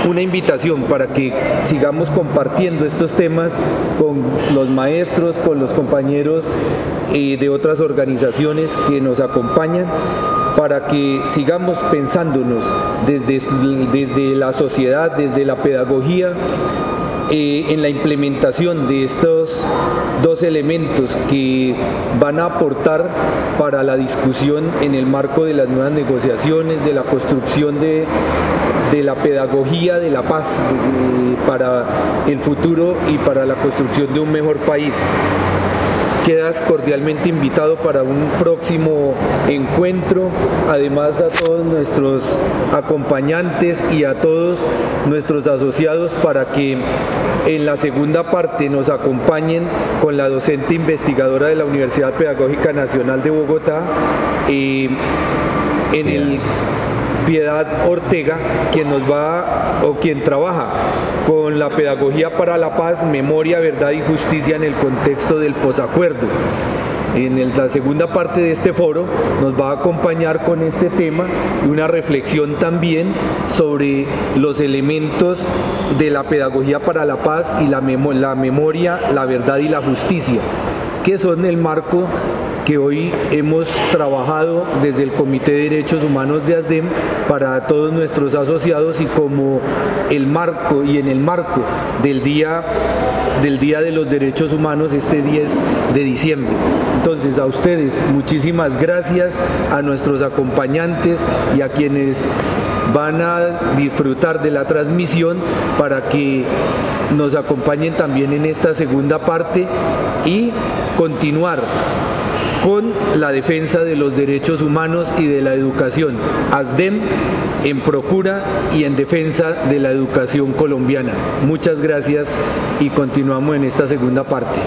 [SPEAKER 1] una invitación para que sigamos compartiendo estos temas con los maestros, con los compañeros de otras organizaciones que nos acompañan, para que sigamos pensándonos desde la sociedad, desde la pedagogía, en la implementación de estos dos elementos que van a aportar para la discusión en el marco de las nuevas negociaciones, de la construcción de la pedagogía de la paz para el futuro y para la construcción de un mejor país. Quedas cordialmente invitado para un próximo encuentro, además a todos nuestros acompañantes y a todos nuestros asociados para que en la segunda parte nos acompañen con la docente investigadora de la Universidad Pedagógica Nacional de Bogotá, en el Piedad Ortega, quien trabaja con la pedagogía para la paz, memoria, verdad y justicia en el contexto del posacuerdo. En la segunda parte de este foro nos va a acompañar con este tema y una reflexión también sobre los elementos de la pedagogía para la paz y la memoria, la verdad y la justicia, que son el marco que hoy hemos trabajado desde el Comité de Derechos Humanos de ASDEM para todos nuestros asociados y como el marco y en el marco del Día de los Derechos Humanos este 10 de diciembre. Entonces a ustedes muchísimas gracias, a nuestros acompañantes y a quienes van a disfrutar de la transmisión para que nos acompañen también en esta segunda parte y continuar con la defensa de los derechos humanos y de la educación. ASDEM en procura y en defensa de la educación colombiana. Muchas gracias y continuamos en esta segunda parte.